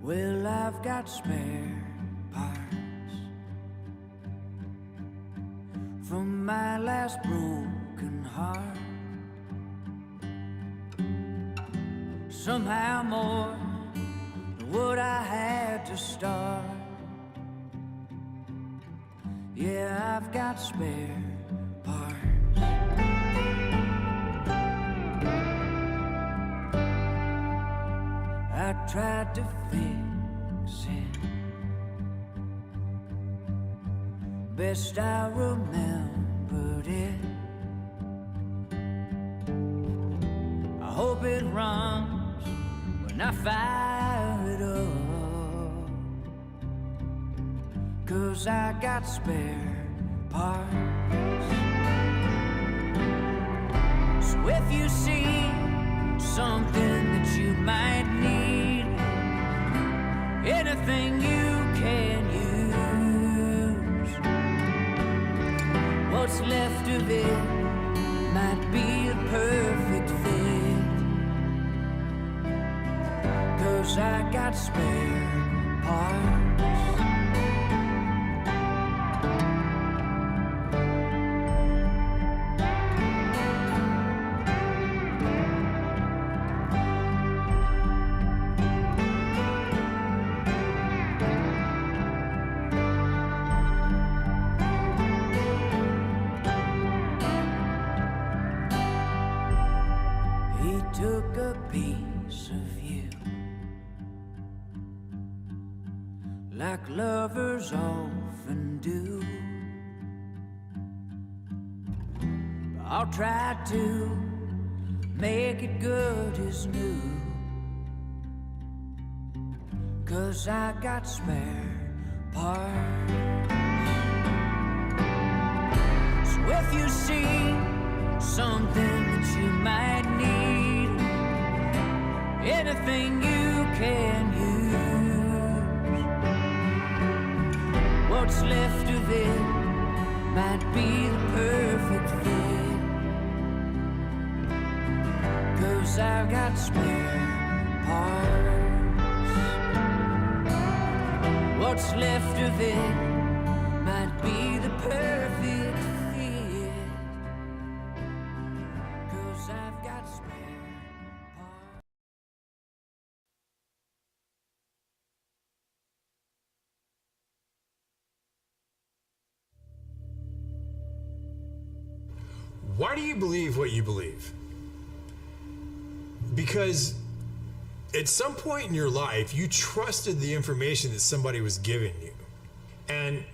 Well, I've got spare parts from my last broken heart. Somehow more than what I had to start. Yeah, I've got spare parts. I tried to fix it best I remembered it. I hope it runs when I fire it up, 'cause I got spare parts. So if you see something that you might need, anything you can use, what's left of it might be a perfect fit, 'cause I got spare parts. Took a piece of you, like lovers often do. I'll try to make it good as new, 'cause I got spare parts. So if you see something that you might need, anything you can use, what's left of it might be the perfect fit, 'cause I've got spare parts. What's left of it might be the perfect fit, 'cause I've got spare parts. Why do you believe what you believe? Because at some point in your life, you trusted the information that somebody was giving you. And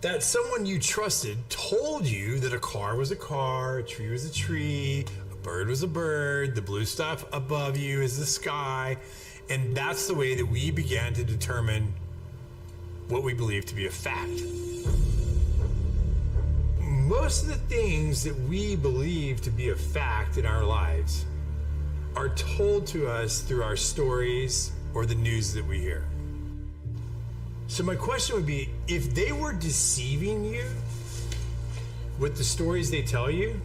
that someone you trusted told you that a car was a car, a tree was a tree, a bird was a bird, the blue stuff above you is the sky. And that's the way that we began to determine what we believe to be a fact. Most of the things that we believe to be a fact in our lives are told to us through our stories or the news that we hear. So my question would be, if they were deceiving you with the stories they tell you,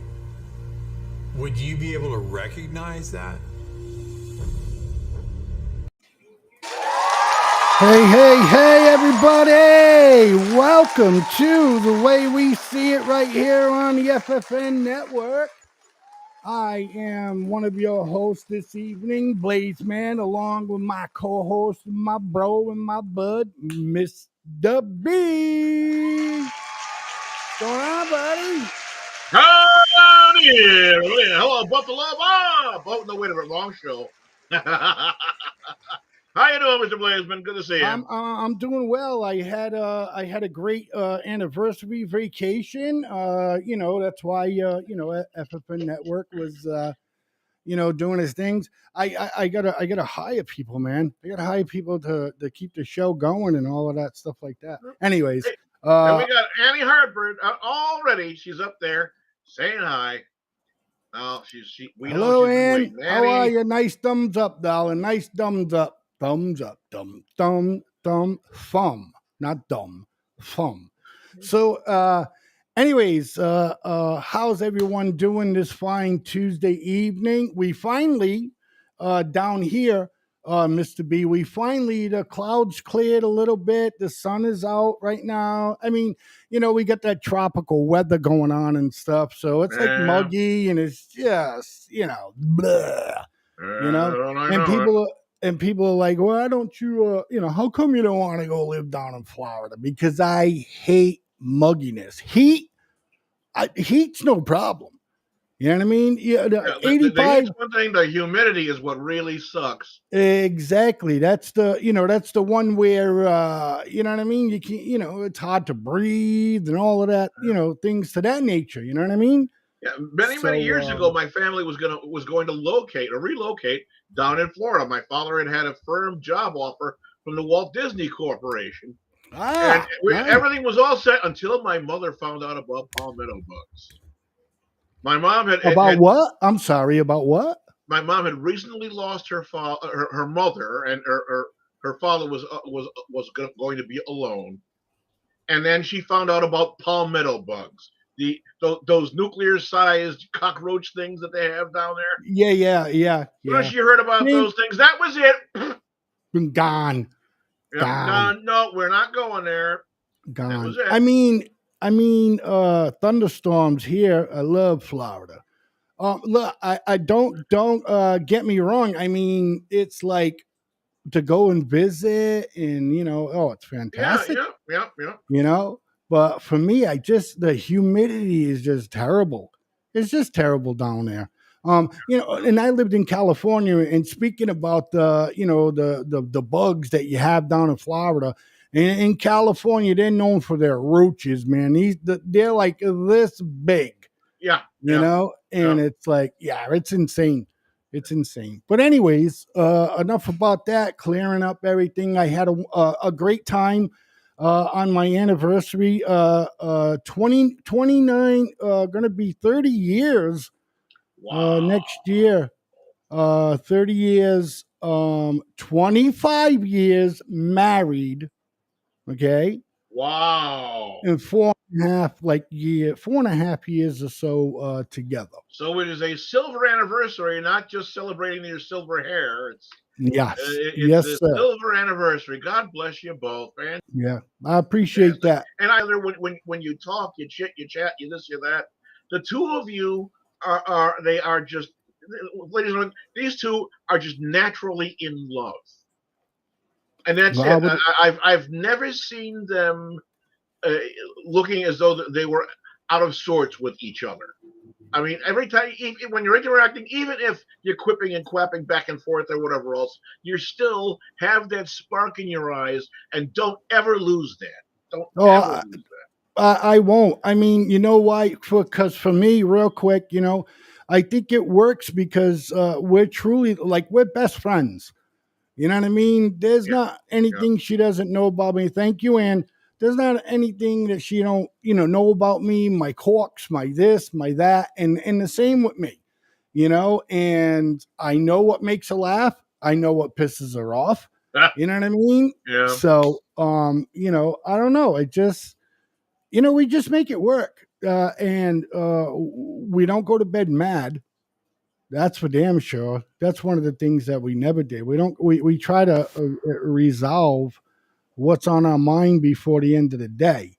would you be able to recognize that? Hey, everybody! Welcome to The Way We See It right here on the FFN network. I am one of your hosts this evening, Blaze Man, along with my co-host, my bro, and my bud, Mr. B. What's going on, buddy? Hello, Buffalo Bob. No, wait a minute, wrong show. How you doing, Mr. Blazeman? Good to see you. I'm doing well. I had a great anniversary vacation. That's why FFN Network was doing his things. I gotta hire people, man. I gotta hire people to keep the show going and all of that stuff like that. Anyways, and we got Annie Hartford already. She's up there saying hi. Oh, we hello, know she's Ann. been waiting. How are you? Nice thumbs up, darling. Nice thumbs up. Thumbs up. Thumb. Not dumb. Thumb. So, anyways, how's everyone doing this fine Tuesday evening? We finally, down here, Mr. B. The clouds cleared a little bit. The sun is out right now. I mean, we got that tropical weather going on and stuff. So it's like Yeah, muggy and it's just, blah, I and know it. people are like, well, why don't you, how come you don't want to go live down in Florida? Because I hate mugginess. Heat's no problem. You know what I mean? Yeah, Yeah, the 85. heat's one thing. The humidity is what really sucks. Exactly. That's the one where you know what I mean? You can it's hard to breathe and all of that, things to that nature, you know what I mean? Yeah, many years So ago, my family was going to locate or relocate down in Florida. My father had a firm job offer from the Walt Disney Corporation, and nice. everything was all set until my mother found out about palmetto bugs. My mom About what? I'm sorry, about what? my mom had recently lost her mother, and her father was going to be alone. And then she found out about palmetto bugs, those nuclear sized cockroach things that they have down there. Yeah. When she heard about Same. those things, that was it. Gone. Yep, Gone. done. No, we're not going there. That was Gone. it. Thunderstorms here. I love Florida. Look, I don't get me wrong. I mean, it's like to go and visit and it's Yeah, fantastic, yeah, yeah, yeah. you know. But for me, the humidity is just terrible. It's just terrible down there. And I lived in California. And speaking about the bugs that you have down in Florida, in California, they're known for their roaches, man. They're like this big, Yeah, yeah, and yeah. it's like, yeah, it's insane. It's insane. But anyways, enough about that. Clearing up everything. I had a great time on my anniversary. 29, gonna be 30 years Wow, next year. 30 years, 25 years married. Okay, wow. and 4.5 years or so together. So it is a silver anniversary, not just celebrating your silver hair. Yes, It's yes, the sir. silver anniversary. God bless you both, man. Yeah, I appreciate that. And either when you talk, you chit, you chat, you this, you that. The two of you are they are just, ladies and gentlemen, these two are just naturally in love, and that's Well, I it. would, I've never seen them uh, looking as though they were out of sorts with each other. I mean, every time when you're interacting, even if you're quipping and quapping back and forth or whatever else, you still have that spark in your eyes, and don't ever lose that. Don't oh, ever lose I won't. I mean, you know why? Because for me, real quick, I think it works because we're truly like we're best friends. You know what I mean? There's that. not Yeah, anything she doesn't know about me. Thank you, Ann. There's not anything that she don't, know about me, my quirks, my this, my that, and the same with me, and I know what makes her laugh. I know what pisses her off. yeah, You know what I mean? yeah. So, I don't know. It just, we just make it work. And we don't go to bed mad. That's for damn sure. That's one of the things that we never did. We try to resolve what's on our mind before the end of the day,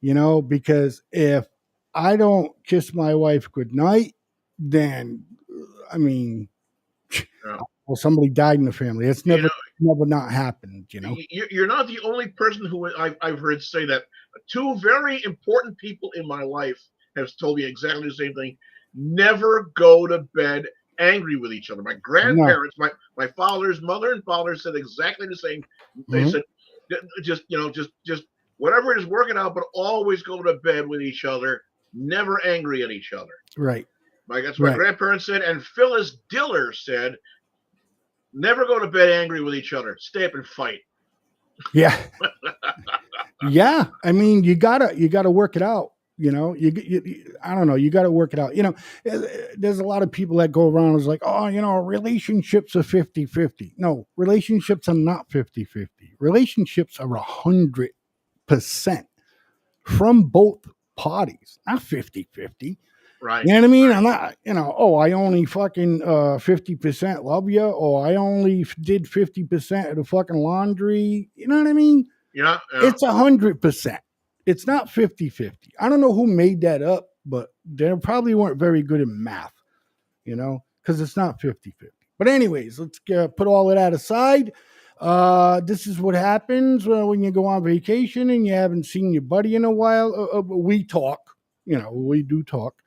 because if I don't kiss my wife goodnight, then, I mean, yeah. well, somebody died in the family. It's You never not happened. you're not the only person who I've heard say that. Two very important people in my life have told me exactly the same thing. Never go to bed angry with each other. My No. grandparents, my father's mother and father said exactly the same. They Mhm. said, just whatever it is, work it out, but always go to bed with each other. Never angry at each other. Right. That's what my Right. grandparents said, and Phyllis Diller said, never go to bed angry with each other. Stay up and fight. Yeah. Yeah. I mean, you gotta work it out. I don't know. You got to work it out. There's a lot of people that go around as like, oh, relationships are 50-50. No, relationships are not 50-50. Relationships are 100% from both parties, not 50-50. Right. You know what I mean? I'm not, oh, I only fucking 50% love you, or I only did 50% of the fucking laundry. You know what I mean? Yeah. Yeah. It's 100%. It's not 50-50. I don't know who made that up, but they probably weren't very good at math, because it's not 50-50. But anyways, let's put all of that aside. This is what happens when you go on vacation and you haven't seen your buddy in a while. We talk, we do talk.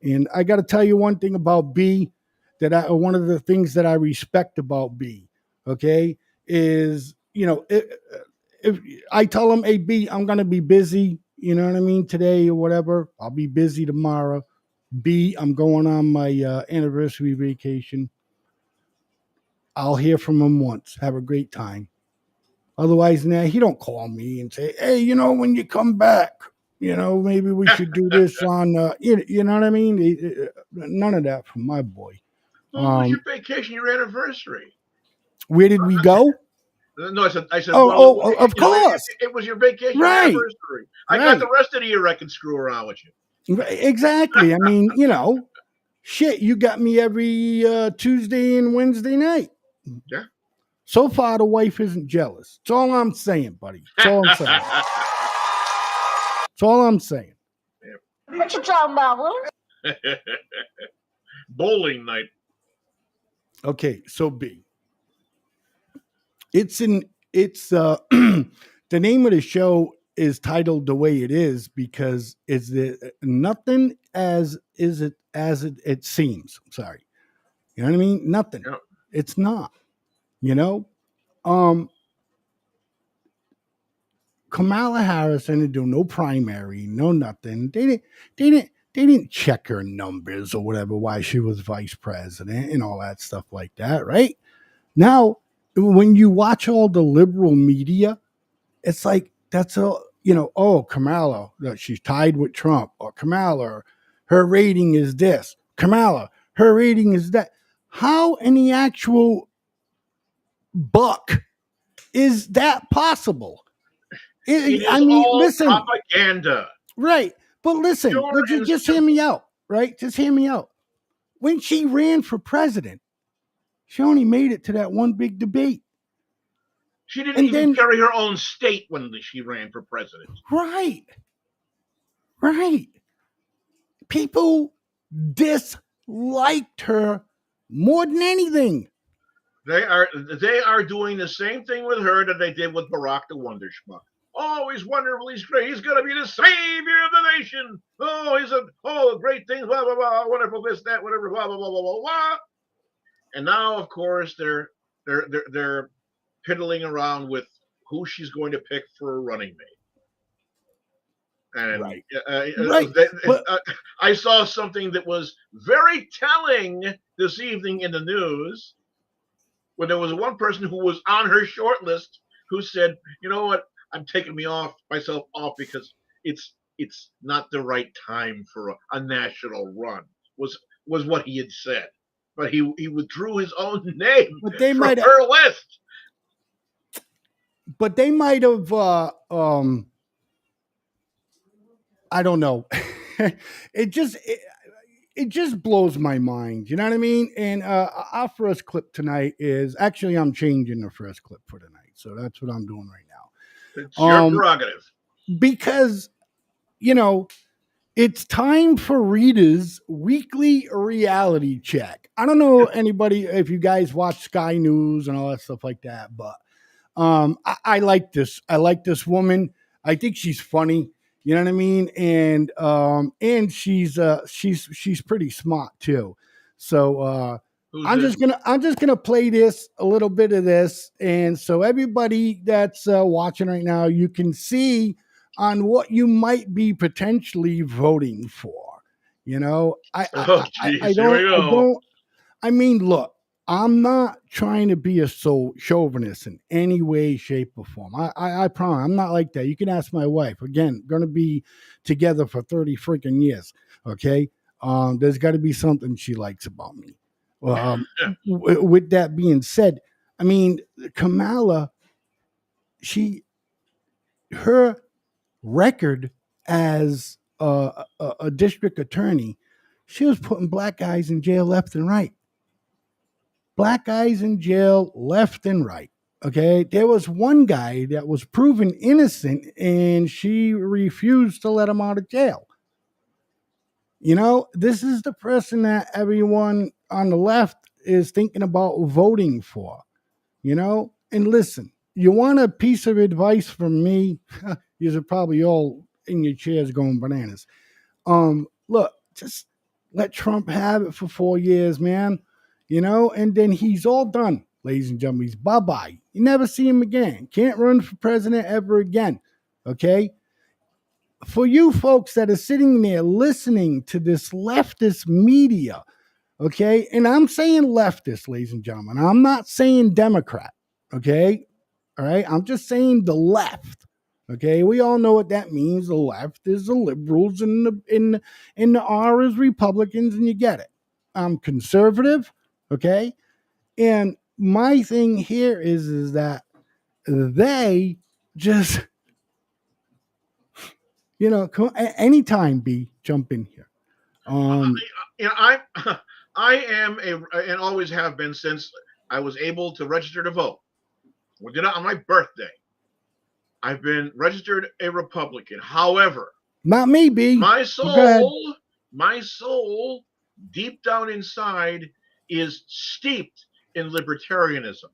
And I got to tell you one thing about B, one of the things that I respect about B, okay, is, if I tell him, hey, B, I'm going to be busy, you know what I mean, today or whatever, I'll be busy tomorrow. B, I'm going on my anniversary vacation. I'll hear from him once. Have a great time. Otherwise, nah, he don't call me and say, hey, when you come back, maybe we should do this on, you know what I mean? None of that from my boy. Well, it was your vacation, your anniversary. Where did we go? No, I said, Oh, well, of course. it was your vacation, your Right, anniversary. I got right. the rest of the year I can screw around with you. Exactly. I mean, shit, you got me every Tuesday and Wednesday night. Yeah. So far, the wife isn't jealous. That's all I'm saying, buddy. That's all I'm saying. That's all I'm saying. What you talking about, Will? Bowling night. Okay, so B. It's the name of the show is titled the way it is because it's nothing as it seems. Sorry. You know what I mean? Nothing. Yeah. It's not. Um Kamala Harris didn't do no primary, no nothing. They didn't check her numbers or whatever why she was vice president and all that stuff like that, right? Now, when you watch all the liberal media, it's like that's a oh, Kamala, she's tied with Trump, or Kamala, her rating is this. Kamala, her rating is that. How in the actual buck is that possible? It I is mean, all listen, propaganda. right? But listen, Pure and just hear simple. me out, right? Just hear me out. When she ran for president, she only made it to that one big debate. She didn't And even then, carry her own state when she ran for president. right, right. People disliked her more than anything. They are doing the same thing with her that they did with Barack the Wonder Schmuck. Oh, he's wonderful. He's great. He's going to be the savior of the nation. Oh, great things. Blah blah blah. Wonderful this that whatever. Blah blah blah blah blah blah. And now, of course, they're piddling around with who she's going to pick for a running mate. And Right. Right. But I saw something that was very telling this evening in the news, where there was one person who was on her short list who said, "You know what? I'm taking myself off because it's not the right time for a national run." Was what he had said, but he withdrew his own name but they from might her list. but they might have I don't know. it just it just blows my mind. You know what I mean? And our first clip tonight is actually I'm changing the first clip for tonight, so that's what I'm doing right now. It's your prerogative. Because it's time for Rita's weekly reality check. I don't know anybody if you guys watch Sky News and all that stuff like that, but I like this. I like this woman. I think she's funny. You know what I mean? And she's pretty smart too. So I'm just gonna play this a little bit of this, and so everybody that's watching right now, you can see on what you might be potentially voting for. Oh, geez, I here we don't I go. don't I mean, look, I'm not trying to be a chauvinist in any way, shape, or form. I promise I'm not like that. You can ask my wife. Again, going to be together for 30 freaking years. Okay. There's got to be something she likes about me. With that being said, I mean, Kamala, her record as a district attorney She was putting black guys in jail left and right. Black guys in jail left and right. Okay. There was one guy that was proven innocent and she refused to let him out of jail. This is the person that everyone on the left is thinking about voting for, And listen, you want a piece of advice from me? You're probably all in your chairs going bananas. Look, just let Trump have it for 4 years, man. And then he's all done, ladies and gentlemen. He's bye-bye. You never see him again. Can't run for president ever again. Okay? For you folks that are sitting there listening to this leftist media, okay? And I'm saying leftist, ladies and gentlemen. I'm not saying Democrat, okay? All right? I'm just saying the left. Okay, we all know what that means. The left is the liberals and the R is Republicans, and you get it. I'm conservative, okay? And my thing here is that they just, anytime, B, jump in here. I am and always have been since I was able to register to vote. We did it on my birthday. I've been registered a Republican. However, not me, B. My soul, deep down inside, is steeped in libertarianism.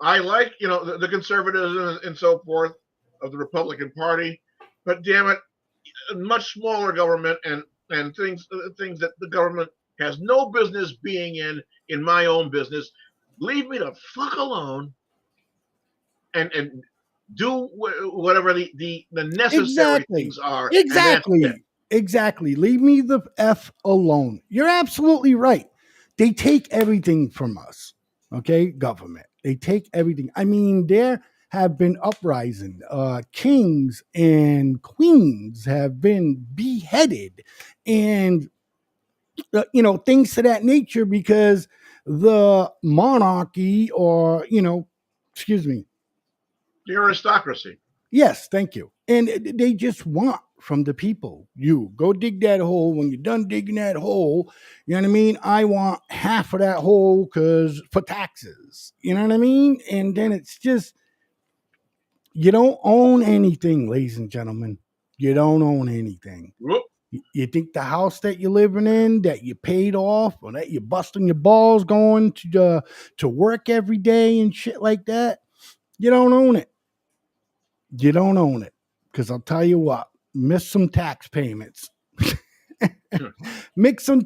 I like, the conservatism and so forth of the Republican Party, but damn it, much smaller government and things that the government has no business being in my own business. Leave me the fuck alone. And do whatever the necessary things are. Exactly. Leave me the F alone. You're absolutely right. They take everything from us. Okay, government. They take everything. I mean, there have been uprising. Kings and queens have been beheaded, and things to that nature because the monarchy or excuse me, the aristocracy. Yes, thank you. And they just want from the people, you go dig that hole. When you're done digging that hole, you know what I mean? I want half of that hole for taxes. You know what I mean? And then it's just, you don't own anything, ladies and gentlemen. You don't own anything. Whoop. You think the house that you're living in, that you paid off, or that you're busting your balls going to work every day and shit like that, you don't own it. You don't own it. Because I'll tell you what, miss some tax payments. miss some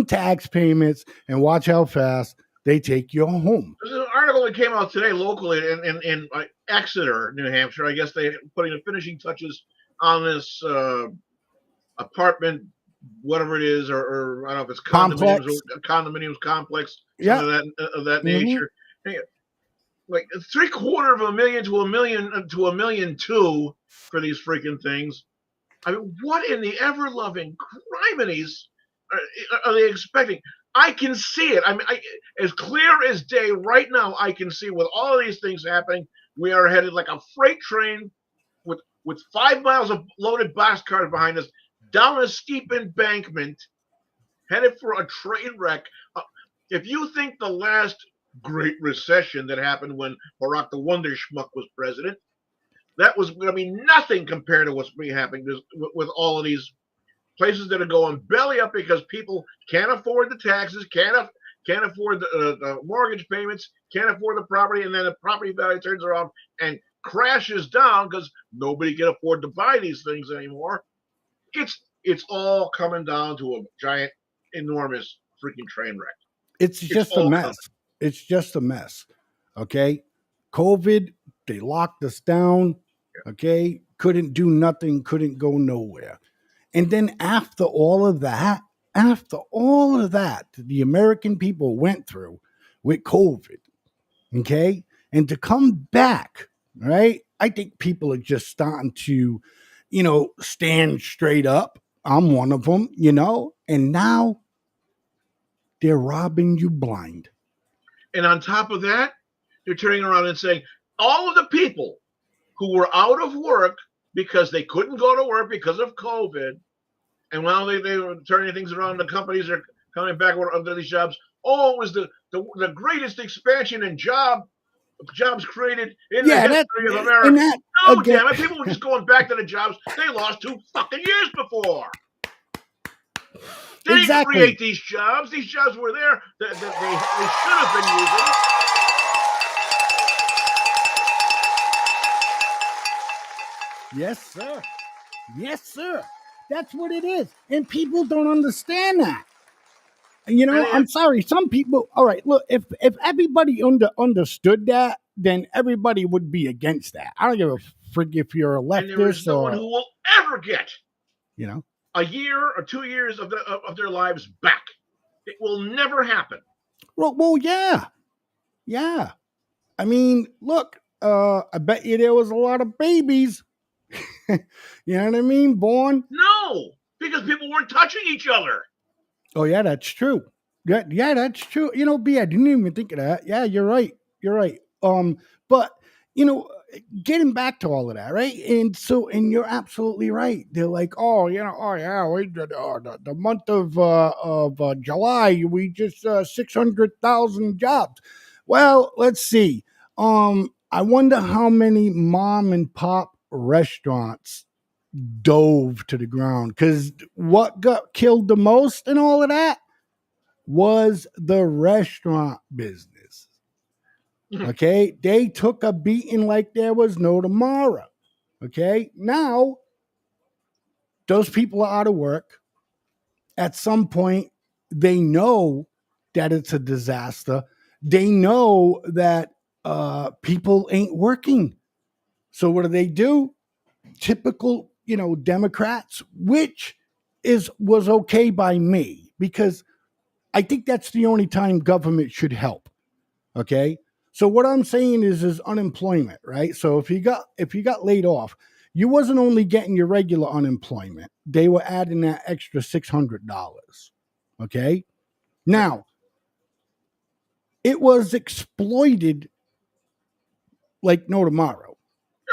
tax payments and watch how fast they take you home. There's an article that came out today locally in Exeter, New Hampshire. I guess they're putting the finishing touches on this apartment, whatever it is, or I don't know if it's condominiums complex, yeah, of that nature. Hey, like $750,000 to $1.2 million for these freaking things. I mean, what in the ever-loving criminies are they expecting? I can see it. I mean, as clear as day right now, I can see with all of these things happening, we are headed like a freight train with 5 miles of loaded boxcars behind us down a steep embankment, headed for a train wreck. If you think the last Great Recession that happened when Barack the Wonder Schmuck was president, that was going to be nothing compared to what's been happening with all of these places that are going belly up because people can't afford the taxes, can't afford the mortgage payments, can't afford the property, and then the property value turns around and crashes down because nobody can afford to buy these things anymore. It's all coming down to a giant, enormous freaking train wreck. It's just a mess. It's just a mess. Okay. COVID, they locked us down. Okay. Couldn't do nothing, couldn't go nowhere. And then after all of that, the American people went through with COVID. Okay. And to come back, right? I think people are just starting to, stand straight up. I'm one of them, and now they're robbing you blind. And on top of that, they're turning around and saying all of the people who were out of work because they couldn't go to work because of COVID, And while they were turning things around, the companies are coming back under these jobs. Oh, it was the greatest expansion in jobs created in the Yeah, that history of and America. that No, again. damn it. People were just going back to the jobs they lost 2 fucking years before. They didn't Exactly. create these jobs. These jobs were there that they should have been using. Yes, sir. Yes, sir. That's what it is. And people don't understand that. You know, I'm sorry. Some people. All right, look. If everybody understood that, then everybody would be against that. I don't give a frig if you're a And there is leftist no one or who will ever get you know. a year or 2 years of their lives back. It will never happen. Well, yeah, yeah. I mean, look. I bet you there was a lot of babies. You know what I mean? Born. No, because people weren't touching each other. Oh yeah, that's true. Yeah, that's true. You know, B, I didn't even think of that. Yeah, you're right. You're right. But you know, getting back to all of that, right? And you're absolutely right. They're like, oh, you know, oh yeah, the month of July, we just 600,000 jobs. Well, let's see. I wonder how many mom and pop restaurants dove to the ground, because what got killed the most and all of that was the restaurant business. Okay, they took a beating like there was no tomorrow. Okay, now those people are out of work. At some point, they know that it's a disaster. They know that people ain't working. So what do? Typical, you know, Democrats, which was okay by me, because I think that's the only time government should help. Okay. So what I'm saying is unemployment, right? So if you got laid off, you wasn't only getting your regular unemployment. They were adding that extra $600. Okay. Now, it was exploited like no tomorrow.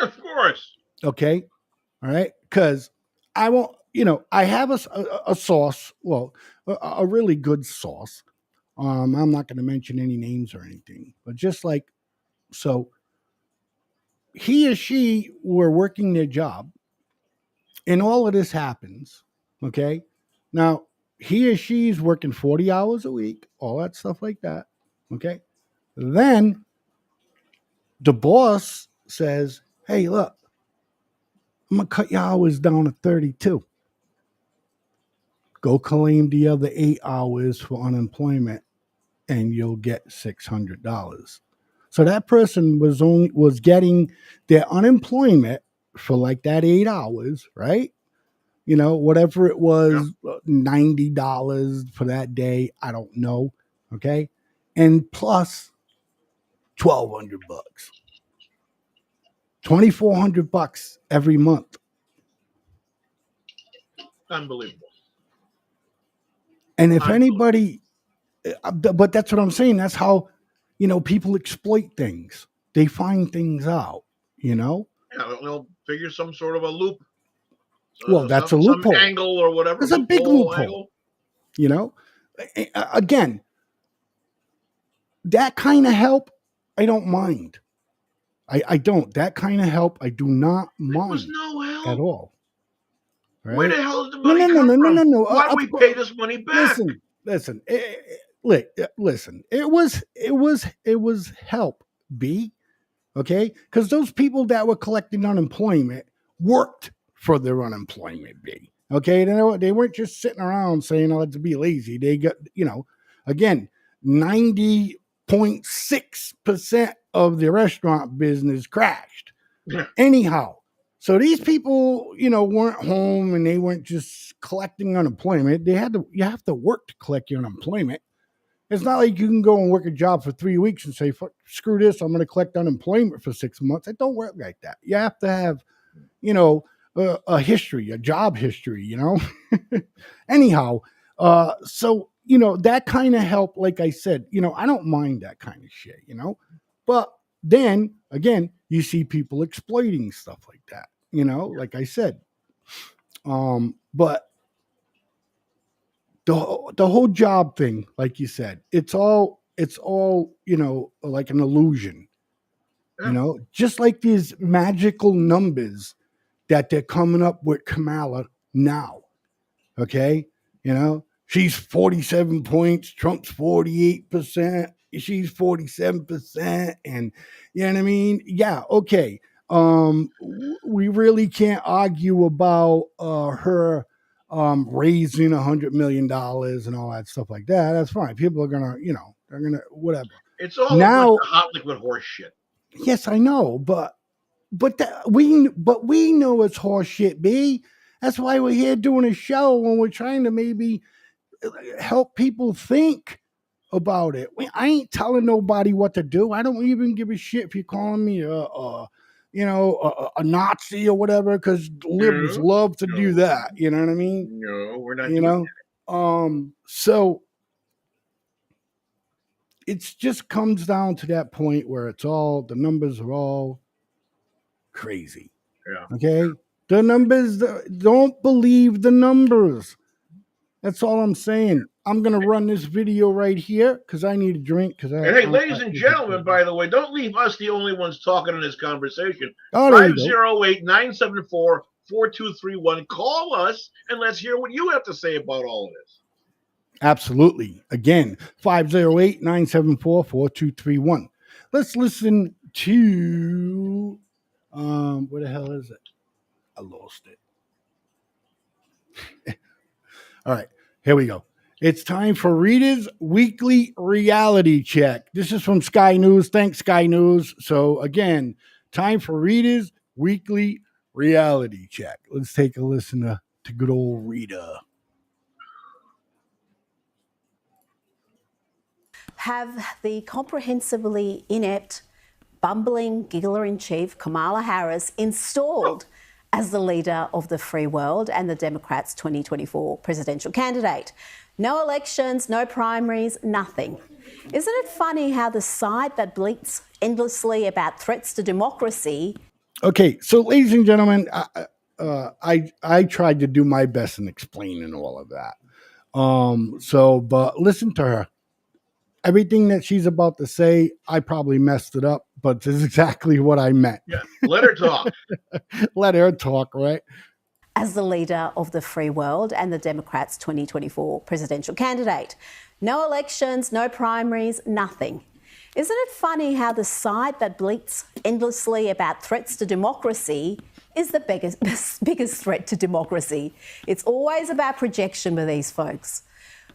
Of course. Okay. All right. Because I won't, you know, I have a sauce, well, a really good sauce. I'm not going to mention any names or anything, but just like, so he or she were working their job and all of this happens. Okay. Now, he or she's working 40 hours a week, all that stuff like that. Okay. Then the boss says, hey, look, I'm going to cut your hours down to 32. Go claim the other 8 hours for unemployment and you'll get $600. So that person was getting their unemployment for like that 8 hours, right? You know, whatever it was, $90 for that day. I don't know. Okay. And plus $1,200, $2,400 every month. Unbelievable. And if anybody, but that's what I'm saying. That's how, you know, people exploit things. They find things out, you know? Yeah, they'll figure some sort of a loop. Well, that's a loophole. Some angle or whatever. It's a big loophole. Angle. You know? Again, that kind of help, I don't mind. I don't. That kind of help, I do not mind. There was no help at all. Right? Where the hell did the money come from? No. Why do we pay this money back? Listen. Listen. It was help, B. Okay? Because those people that were collecting unemployment worked for their unemployment, B. Okay? They weren't just sitting around saying, oh, let's be lazy. They got, you know, again, 90.6% of the restaurant business crashed. Anyhow, so these people, you know, weren't home and they weren't just collecting unemployment. You have to work to collect your unemployment. It's not like you can go and work a job for 3 weeks and say, screw this, I'm going to collect unemployment for 6 months. It don't work like that. You have to have, you know, a history, a job history, you know. Anyhow, so, you know, that kind of help, like I said, you know, I don't mind that kind of shit, you know. But then, again, you see people exploiting stuff like that, you know, like I said. But the whole job thing, like you said, it's all like an illusion. Just like these magical numbers that they're coming up with Kamala now. Okay, she's 47 points, Trump's 48%, she's 47%, and you know what I mean? Yeah, okay. We really can't argue about her raising $100 million and all that stuff like that. That's fine. People are gonna, they're gonna whatever. It's all a Now, bunch of hot liquid horse shit. yes, I know, but we know it's horse shit, B. That's why we're here doing a show when we're trying to maybe help people think about it. I ain't telling nobody what to do. I don't even give a shit if you're calling me a Nazi or whatever, because liberals love to do that. You know what I mean? No, we're not. Doing that. So it just comes down to that point where the numbers are all crazy. Yeah. Okay. The numbers, don't believe the numbers. That's all I'm saying. I'm going to run this video right here because I need a drink. Hey, ladies and gentlemen, by the way, don't leave us the only ones talking in this conversation. Oh, 508-974-4231. Call us and let's hear what you have to say about all of this. Absolutely. Again, 508-974-4231. Let's listen to, where the hell is it? I lost it. All right, here we go. It's time for Rita's weekly reality check. This is from Sky News. Thanks, Sky News. So again, time for Rita's weekly reality check. Let's take a listen to good old Rita. Have the comprehensively inept, bumbling giggler-in-chief Kamala Harris installed as the leader of the free world and the Democrats' 2024 presidential candidate. No elections, no primaries, nothing. Isn't it funny how the side that bleats endlessly about threats to democracy... Okay, so ladies and gentlemen, I tried to do my best in explaining all of that. But listen to her. Everything that she's about to say, I probably messed it up, but this is exactly what I meant. Yeah, let her talk. Let her talk, right? As the leader of the free world and the Democrats' 2024 presidential candidate. No elections, no primaries, nothing. Isn't it funny how the side that bleats endlessly about threats to democracy is the biggest threat to democracy? It's always about projection with these folks.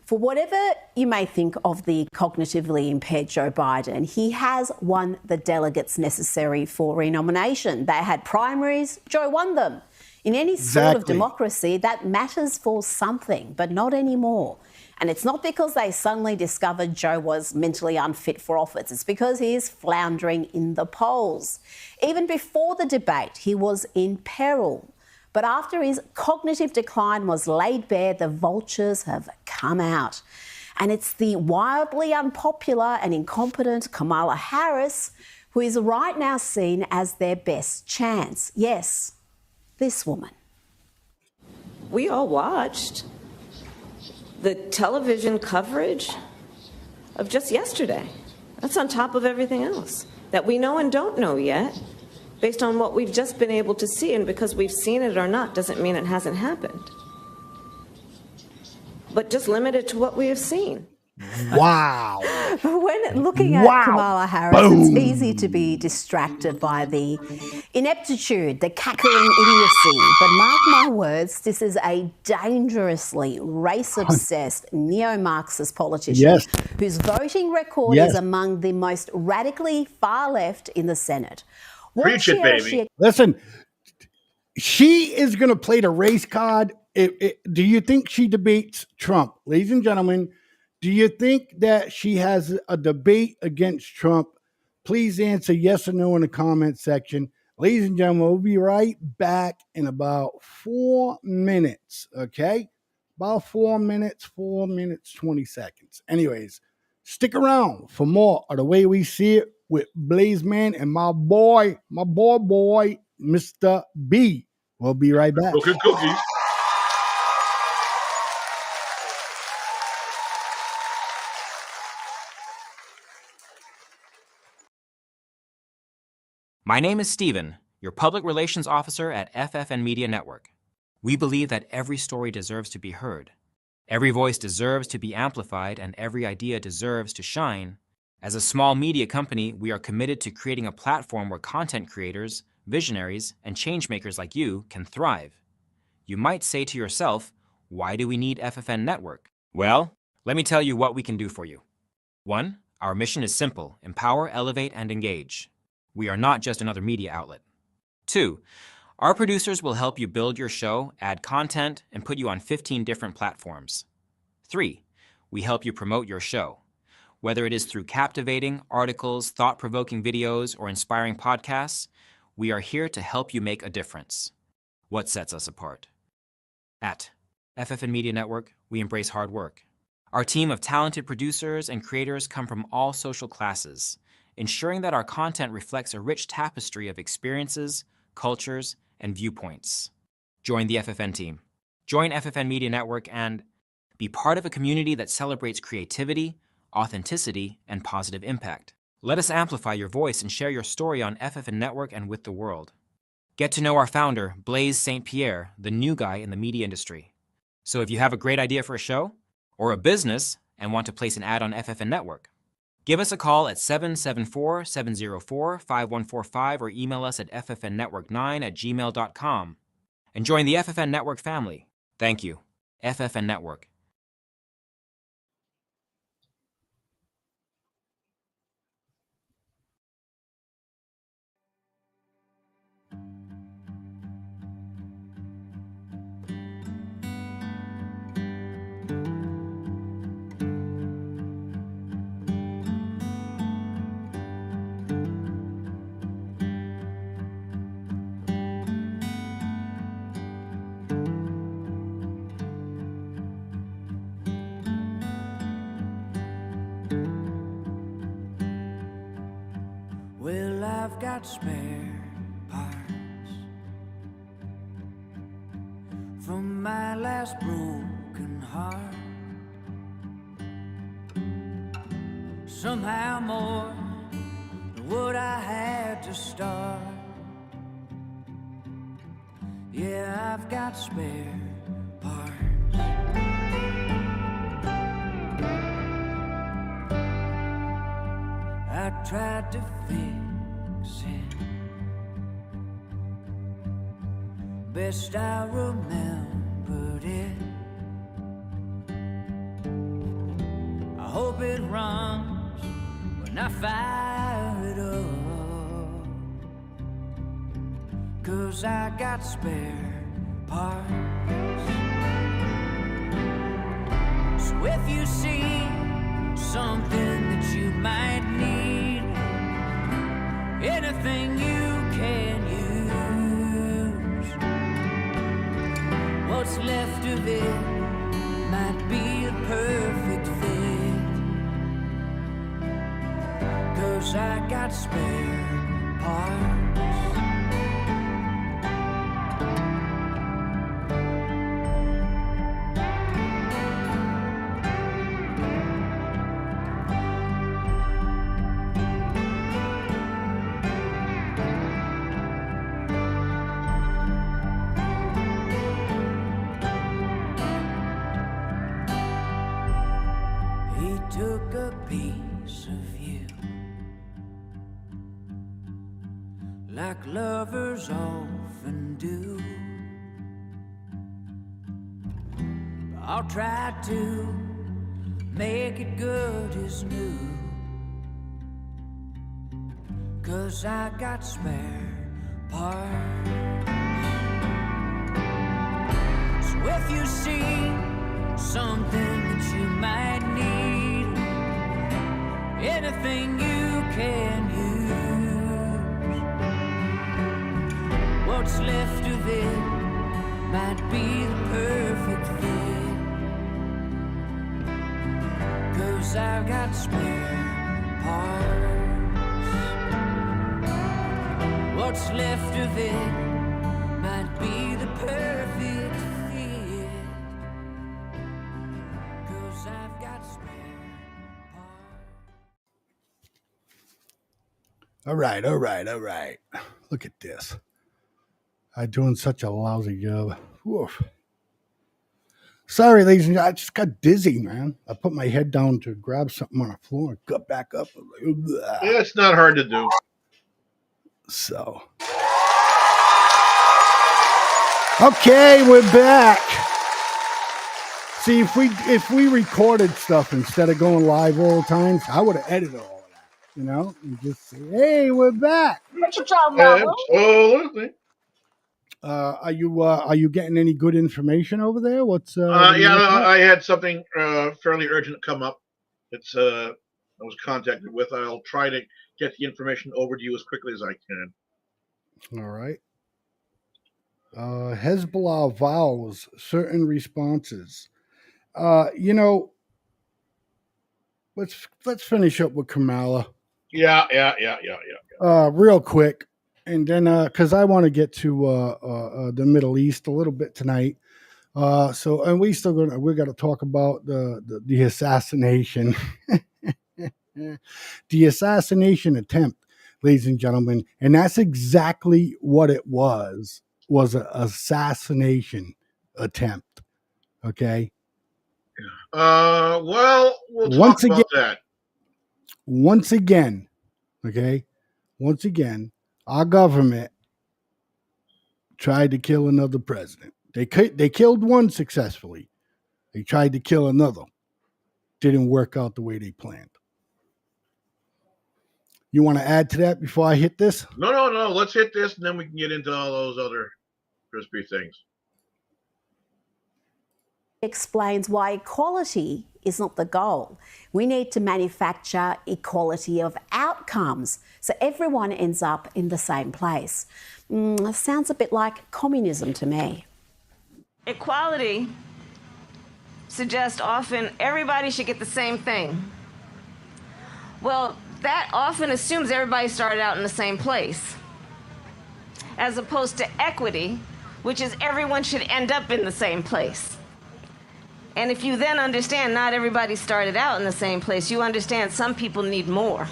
For whatever you may think of the cognitively impaired Joe Biden, he has won the delegates necessary for renomination. They had primaries, Joe won them. In any sort of democracy, that matters for something, but not anymore. And it's not because they suddenly discovered Joe was mentally unfit for office. It's because he is floundering in the polls. Even before the debate, he was in peril. But after his cognitive decline was laid bare, the vultures have come out. And it's the wildly unpopular and incompetent Kamala Harris who is right now seen as their best chance. Yes, this woman. We all watched the television coverage of just yesterday. That's on top of everything else that we know and don't know yet. Based on what we've just been able to see, and because we've seen it or not doesn't mean it hasn't happened. But just limited to what we have seen. Wow. When looking at Kamala Harris, it's easy to be distracted by the ineptitude, the cackling idiocy. But mark my words, this is a dangerously race-obsessed neo-Marxist politician whose voting record is among the most radically far left in the Senate. Preach it, baby. Listen, she is going to play the race card. Do you think she debates Trump? Ladies and gentlemen, do you think that she has a debate against Trump? Please answer yes or no in the comment section. Ladies and gentlemen, we'll be right back in about 4 minutes, okay? About 4 minutes, 20 seconds. Anyways, stick around for more of The Way We See It with Blaze Man and my boy, Mr. B. We'll be right back. Cookies. My name is Steven, your Public Relations Officer at FFN Media Network. We believe that every story deserves to be heard. Every voice deserves to be amplified, and every idea deserves to shine. As a small media company, we are committed to creating a platform where content creators, visionaries, and changemakers like you can thrive. You might say to yourself, why do we need FFN Network? Well, let me tell you what we can do for you. 1. Our mission is simple: empower, elevate, and engage. We are not just another media outlet. 2. Our producers will help you build your show, add content, and put you on 15 different platforms. 3. We help you promote your show. Whether it is through captivating articles, thought-provoking videos, or inspiring podcasts, we are here to help you make a difference. What sets us apart? At FFN Media Network, we embrace hard work. Our team of talented producers and creators come from all social classes, ensuring that our content reflects a rich tapestry of experiences, cultures, and viewpoints. Join the FFN team. Join FFN Media Network and be part of a community that celebrates creativity, authenticity, and positive impact. Let us amplify your voice and share your story on FFN Network and with the world. Get to know our founder, Blaise St. Pierre, the new guy in the media industry. So if you have a great idea for a show or a business and want to place an ad on FFN Network, give us a call at 774-704-5145 or email us at ffnnetwork9@gmail.com and join the FFN Network family. Thank you. FFN Network. Well, I've got spare parts from my last broken heart. Somehow more than what I had to start. Yeah, I've got spare parts. I tried to fix it best I remembered it. I hope it runs when I fire it up, 'cause I got spare parts. So if you see something that you might need, anything you can use, what's left of it might be a perfect fit, 'cause I got spare parts. Took a piece of you, like lovers often do. I'll try to make it good as new, 'cause I got spare parts. So if you see something that you might need, anything you can use, what's left of it might be the perfect fit, 'cause I've got spare parts. What's left of it might be the perfect fit, 'cause I've got spare parts. All right. Look at this. I'm doing such a lousy job. Woof. Sorry, ladies and gentlemen. I just got dizzy, man. I put my head down to grab something on the floor and got back up. Yeah, it's not hard to do. So, okay, we're back. See, if we recorded stuff instead of going live all the time, I would have edited all of that, and just say, "Hey, we're back." What you talking about? Absolutely. Are you getting any good information over there? What's I had something fairly urgent come up. It's I was contacted with. I'll try to get the information over to you as quickly as I can. All right. Hezbollah vows certain responses. Let's finish up with Kamala. Yeah. Real quick, and then because I want to get to the Middle East a little bit tonight. And we got to talk about the assassination, the assassination attempt, ladies and gentlemen, and that's exactly what it was an assassination attempt. Okay. Well, we'll talk about that. Once again, our government tried to kill another president. They killed one successfully. They tried to kill another. Didn't work out the way they planned. You want to add to that before I hit this? No. Let's hit this, and then we can get into all those other crispy things. Explains why equality is not the goal. We need to manufacture equality of outcomes so everyone ends up in the same place. Sounds a bit like communism to me. Equality suggests often everybody should get the same thing. Well, that often assumes everybody started out in the same place, as opposed to equity, which is everyone should end up in the same place. And if you then understand not everybody started out in the same place, you understand some people need more.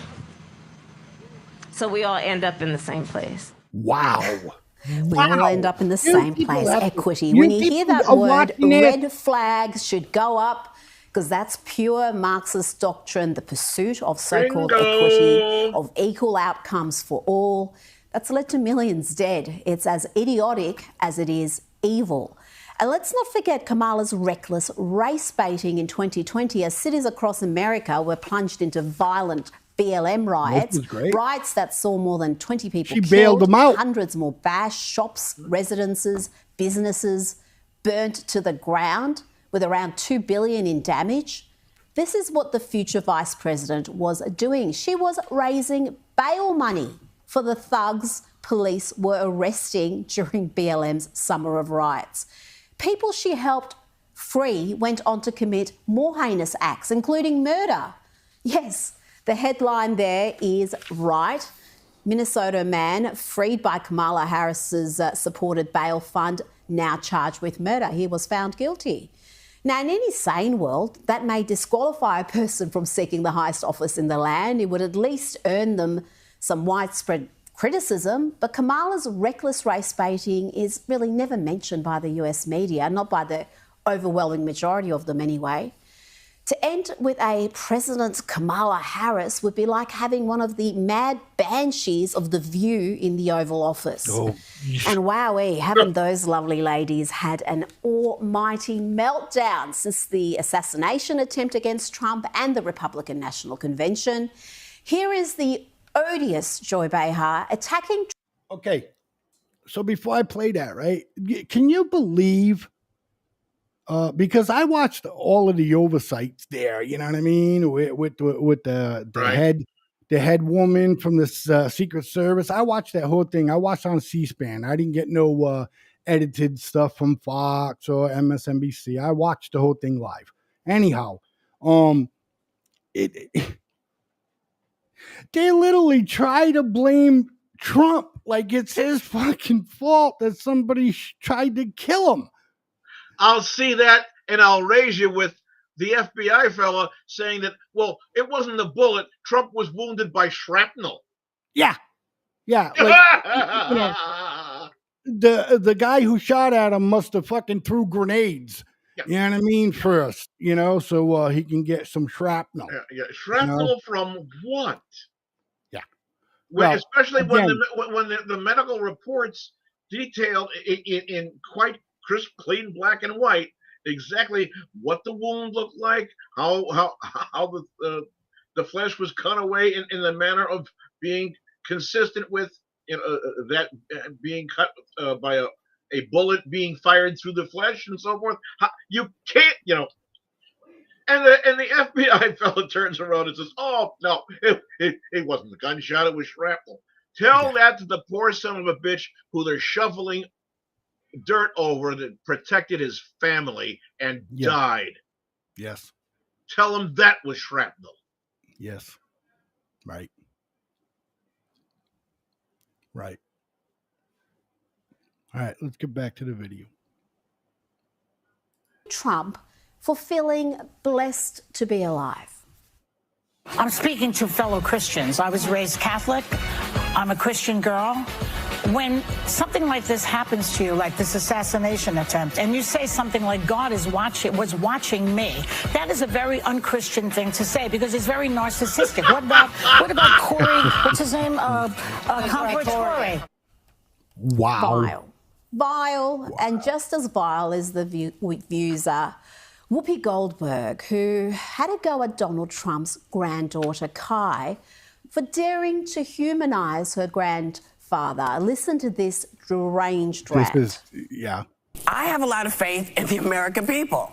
So we all end up in the same place. Wow. We all end up in the same place. Equity. When you hear that word, red flags should go up, because that's pure Marxist doctrine, the pursuit of so-called equity, of equal outcomes for all. That's led to millions dead. It's as idiotic as it is evil. And let's not forget Kamala's reckless race baiting in 2020 as cities across America were plunged into violent BLM riots, riots that saw more than 20 people killed, bailed them out. Hundreds more bashed, shops, residences, businesses burnt to the ground with around $2 billion in damage. This is what the future vice president was doing. She was raising bail money for the thugs police were arresting during BLM's summer of riots. People she helped free went on to commit more heinous acts, including murder. Yes, the headline there is right. Minnesota man freed by Kamala Harris's supported bail fund, now charged with murder. He was found guilty. Now, in any sane world, that may disqualify a person from seeking the highest office in the land. It would at least earn them some widespread criticism, but Kamala's reckless race baiting is really never mentioned by the US media, not by the overwhelming majority of them anyway. To end with a President Kamala Harris would be like having one of the mad banshees of The View in the Oval Office. Oh. And wowee, haven't those lovely ladies had an almighty meltdown since the assassination attempt against Trump and the Republican National Convention. Here is the odious Joy Behar attacking. Okay, so before I play that, right? Can you believe? Because I watched all of the oversights there. You know what I mean? With the right. the head woman from the Secret Service. I watched that whole thing. I watched on C-SPAN. I didn't get no edited stuff from Fox or MSNBC. I watched the whole thing live. Anyhow, they literally try to blame Trump like it's his fucking fault that somebody tried to kill him. I'll see that, and I'll raise you with the FBI fella saying that, well, it wasn't a bullet. Trump was wounded by shrapnel. Yeah. Like, you know, the guy who shot at him must have fucking threw grenades. Yeah. You know what I mean? First, so he can get some shrapnel. Yeah. Shrapnel from what? Yeah. Well, Well, especially when again, the medical reports detailed in quite crisp, clean black and white exactly what the wound looked like, how the flesh was cut away in the manner of being consistent with that being cut by a bullet being fired through the flesh and so forth. You can't, and the FBI fellow turns around and says, "Oh no, it wasn't the gunshot; it was shrapnel." Tell that to the poor son of a bitch who they're shoveling dirt over that protected his family and died. Yes. Tell him that was shrapnel. Yes. Right. All right, let's get back to the video. Trump for feeling blessed to be alive. I'm speaking to fellow Christians. I was raised Catholic. I'm a Christian girl. When something like this happens to you, like this assassination attempt, and you say something like God was watching me, that is a very unchristian thing to say because it's very narcissistic. What about Corey? What's his name? Torre. Wow. Vile, and just as vile as the views are. Whoopi Goldberg, who had a go at Donald Trump's granddaughter, Kai, for daring to humanise her grandfather. Listen to this deranged rant. I have a lot of faith in the American people.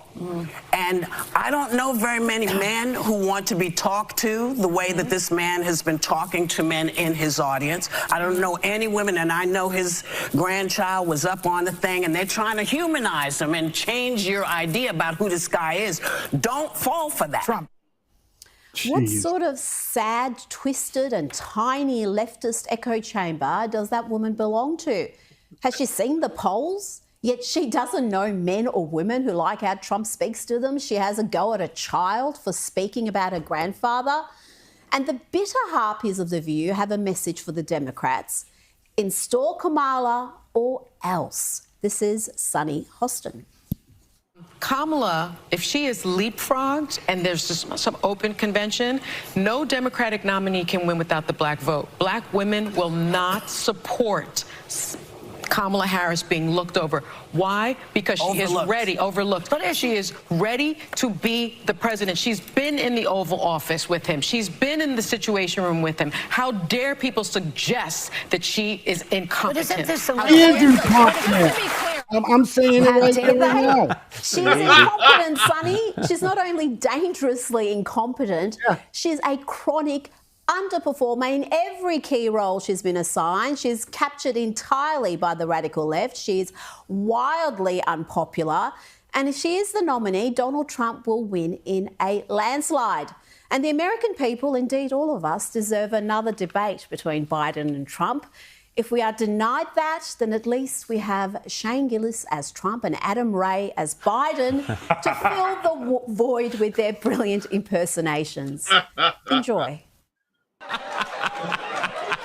And I don't know very many men who want to be talked to the way that this man has been talking to men in his audience. I don't know any women, and I know his grandchild was up on the thing, and they're trying to humanize him and change your idea about who this guy is. Don't fall for that. Trump. What sort of sad, twisted and tiny leftist echo chamber does that woman belong to? Has she seen the polls? Yet she doesn't know men or women who like how Trump speaks to them. She has a go at a child for speaking about her grandfather. And the bitter harpies of The View have a message for the Democrats. Install Kamala or else. This is Sunny Hostin. Kamala, if she is leapfrogged and there's just some open convention, no Democratic nominee can win without the black vote. Black women will not support Kamala Harris being looked over. Why? Because she is ready, overlooked. But she is ready to be the president. She's been in the Oval Office with him. She's been in the Situation Room with him. How dare people suggest that she is incompetent? She is incompetent. I'm saying it right there now. She's incompetent, Sonny. She's not only dangerously incompetent, she's a chronic underperformer in every key role she's been assigned. She's captured entirely by the radical left. She's wildly unpopular. And if she is the nominee, Donald Trump will win in a landslide. And the American people, indeed all of us, deserve another debate between Biden and Trump. If we are denied that, then at least we have Shane Gillis as Trump and Adam Ray as Biden to fill the void with their brilliant impersonations. Enjoy.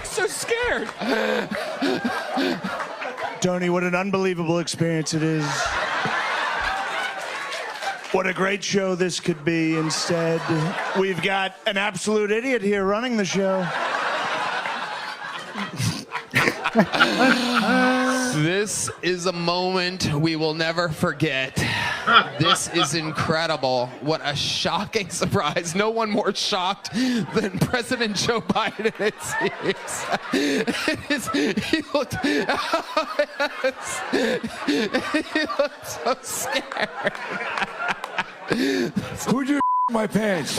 So scared. Tony, what an unbelievable experience it is. What a great show this could be. Instead, we've got an absolute idiot here running the show. This is a moment we will never forget. This is incredible. What a shocking surprise. No one more shocked than President Joe Biden, it seems. He looked so scared. Who'd you my pants?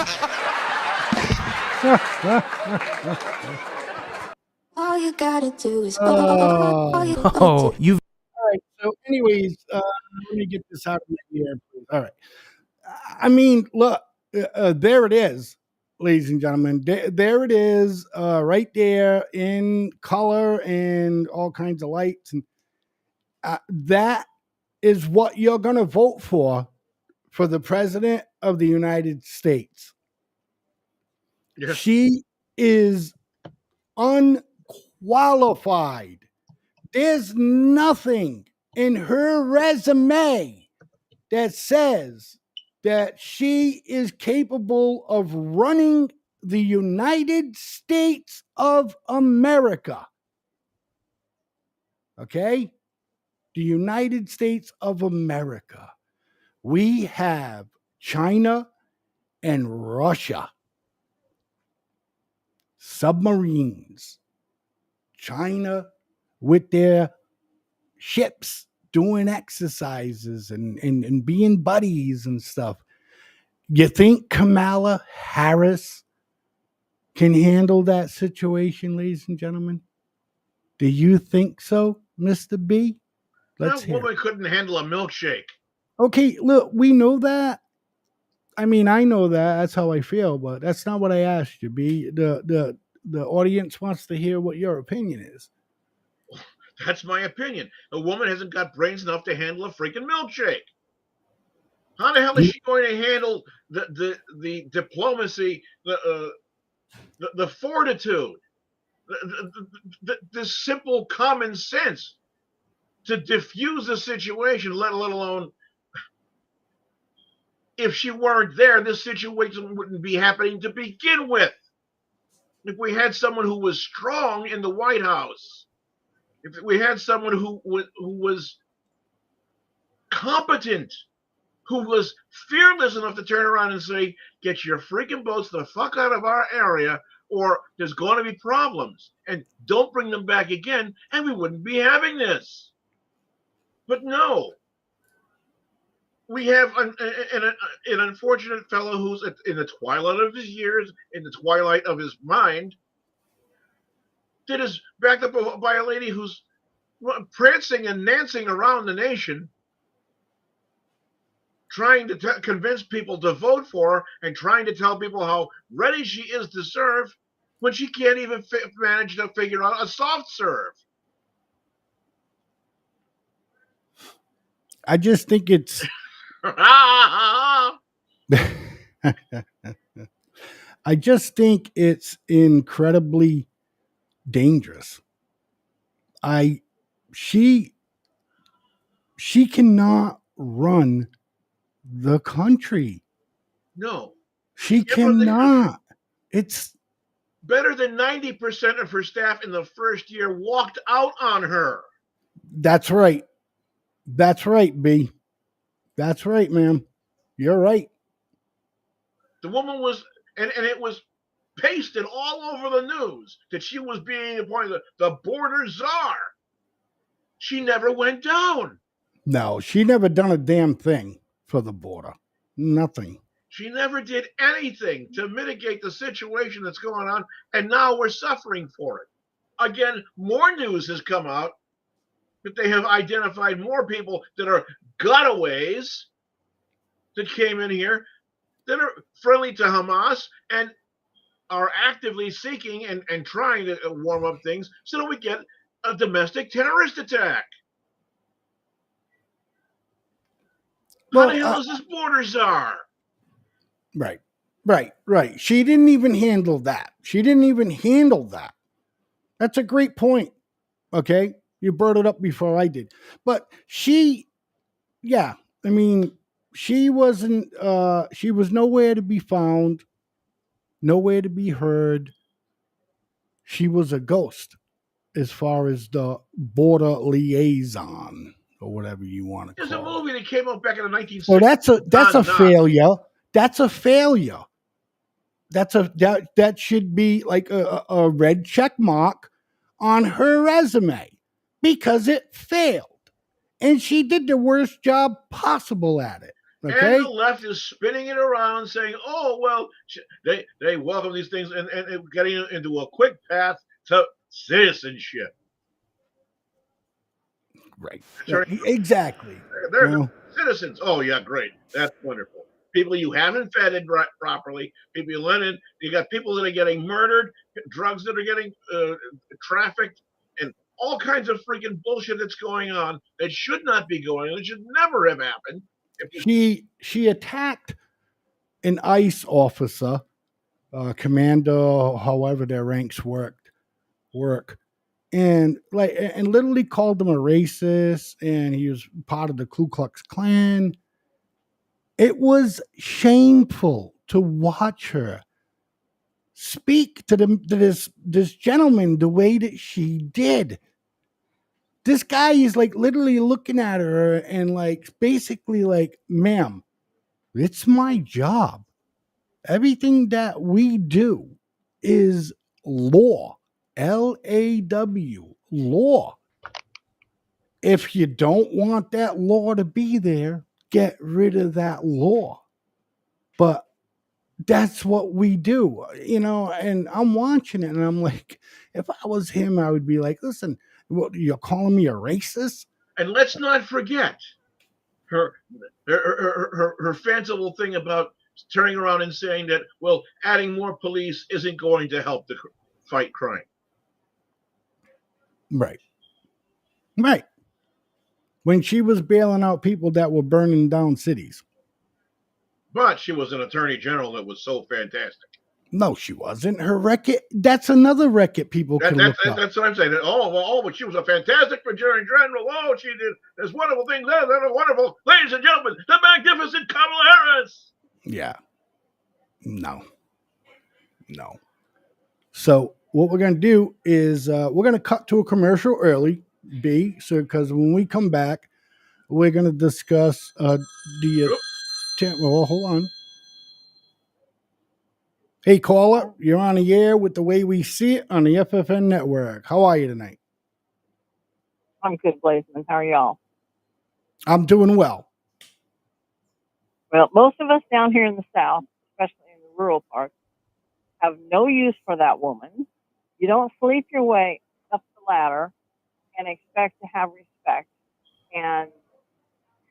All you gotta do is you've. all right. So, anyways, let me get this out of my ear. All right. I mean, look, there it is, ladies and gentlemen. There it is, right there in color and all kinds of lights, and that is what you're going to vote for the president of the United States. Yes. She is unqualified. There's nothing in her resume that says that she is capable of running the United States of America. Okay? The United States of America. We have China and Russia. Submarines. China with their ships doing exercises and being buddies and stuff. You think Kamala Harris can handle that situation, ladies and gentlemen? Do you think so, Mr. B? Let's That hear woman it. couldn't handle a milkshake. Okay, look, we know that. I mean, I know that. That's how I feel, but that's not what I asked you, B. The audience wants to hear what your opinion is. That's my opinion. A woman hasn't got brains enough to handle a freaking milkshake. How the hell is she going to handle the diplomacy, the fortitude, the simple common sense to diffuse the situation, let alone if she weren't there, this situation wouldn't be happening to begin with. If we had someone who was strong in the White House, if we had someone who was competent, who was fearless enough to turn around and say, get your freaking boats the fuck out of our area, or there's going to be problems, and don't bring them back again, and we wouldn't be having this. But no, we have an unfortunate fellow who's in the twilight of his years, in the twilight of his mind, that is backed up by a lady who's prancing and dancing around the nation, trying to convince people to vote for her and trying to tell people how ready she is to serve when she can't even manage to figure out a soft serve. I just think it's I just think it's incredibly dangerous. She cannot run the country. No. She cannot. It's better than 90% of her staff in the first year walked out on her. That's right. That's right, B. That's right, ma'am. You're right. The woman was, and it was pasted all over the news that she was being appointed the border czar. She never went down. No, she never done a damn thing for the border. Nothing. She never did anything to mitigate the situation that's going on, and now we're suffering for it. Again, more news has come out that they have identified more people that are gotaways that came in here that are friendly to Hamas and are actively seeking and trying to warm up things so that we get a domestic terrorist attack. How the hell is this border czar? Right. She didn't even handle that. That's a great point. Okay. You brought it up before I did. But she wasn't, she was nowhere to be found, nowhere to be heard. She was a ghost as far as the border liaison or whatever you want to call it. There's a movie that came out back in the 1960s. Well, that's a failure. That's a failure. That should be like a red check mark on her resume because it failed. And she did the worst job possible at it. Okay? And the left is spinning it around saying, oh, well, they welcome these things and getting into a quick path to citizenship. Right. Exactly. They're citizens. Oh, yeah, great. That's wonderful. People you haven't vetted properly, people you let in, you got people that are getting murdered, drugs that are getting trafficked, and all kinds of freaking bullshit that's going on that should not be going on. It should never have happened. She attacked an ICE officer, commander, however their ranks worked, work, and literally called him a racist, and he was part of the Ku Klux Klan. It was shameful to watch her speak to this gentleman the way that she did. This guy is like literally looking at her and like basically like, ma'am, it's my job. Everything that we do is law. LAW, law. If you don't want that law to be there, get rid of that law. But that's what we do, and I'm watching it and I'm like, if I was him, I would be like, listen, what, you're calling me a racist? And let's not forget her her fanciful thing about turning around and saying that, well, adding more police isn't going to help the fight crime. Right. When she was bailing out people that were burning down cities. But she was an attorney general that was so fantastic. No, she wasn't. Her record, that's another record people can look up. That's what I'm saying. But she was a fantastic attorney general. Oh, she did this wonderful thing. That wonderful. Ladies and gentlemen, the magnificent Kamala Harris. Yeah. No. So what we're going to do is we're going to cut to a commercial early, B, so because when we come back, we're going to discuss well, hold on. Hey, caller, you're on the air with The Way We See It on the FFN network. How are you tonight? I'm good, Blazeman. How are y'all? I'm doing well. Well, most of us down here in the South, especially in the rural parts, have no use for that woman. You don't sleep your way up the ladder and expect to have respect and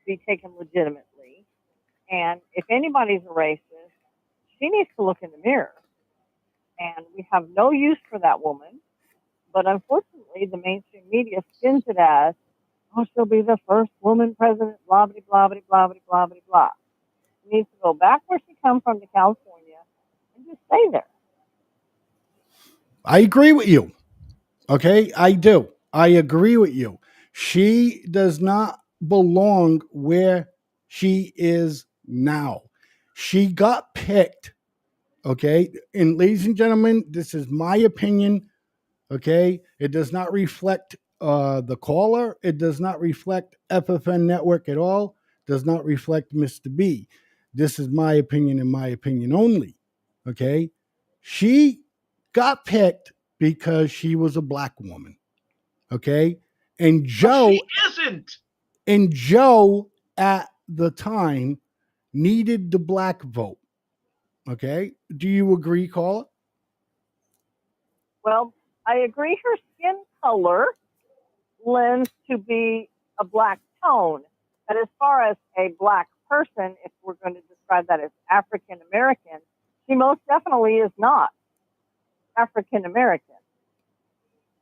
be taken legitimately. And if anybody's a racist, she needs to look in the mirror. And we have no use for that woman. But unfortunately, the mainstream media spins it as, oh, she'll be the first woman president, blah, blah, blah, blah, blah, blah, blah, blah. She needs to go back where she come from to California and just stay there. I agree with you. Okay, I do. I agree with you. She does not belong where she is now. She got picked. Okay, and ladies and gentlemen, this is my opinion. Okay, it does not reflect the caller. It does not reflect FFN Network at all. Does not reflect Mr. B. This is my opinion and my opinion only. Okay, she got picked because she was a black woman. Okay, and Joe isn't. And Joe at the time needed the black vote. Okay, do you agree, caller? Well, I agree her skin color lends to be a black tone. But as far as a black person, if we're going to describe that as African American, she most definitely is not African American.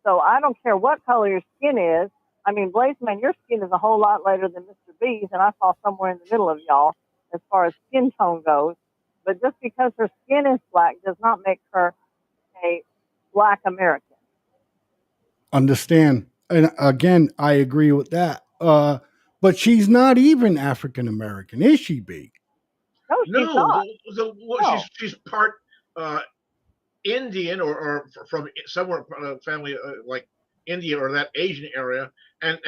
So I don't care what color your skin is. I mean, Blazeman, your skin is a whole lot lighter than Mr. B's, and I fall somewhere in the middle of y'all as far as skin tone goes. But just because her skin is black does not make her a black American. Understand. And again, I agree with that. But she's not even African American, is she, B? No, she's not. No. She's part Indian or from somewhere family like India or that Asian area, and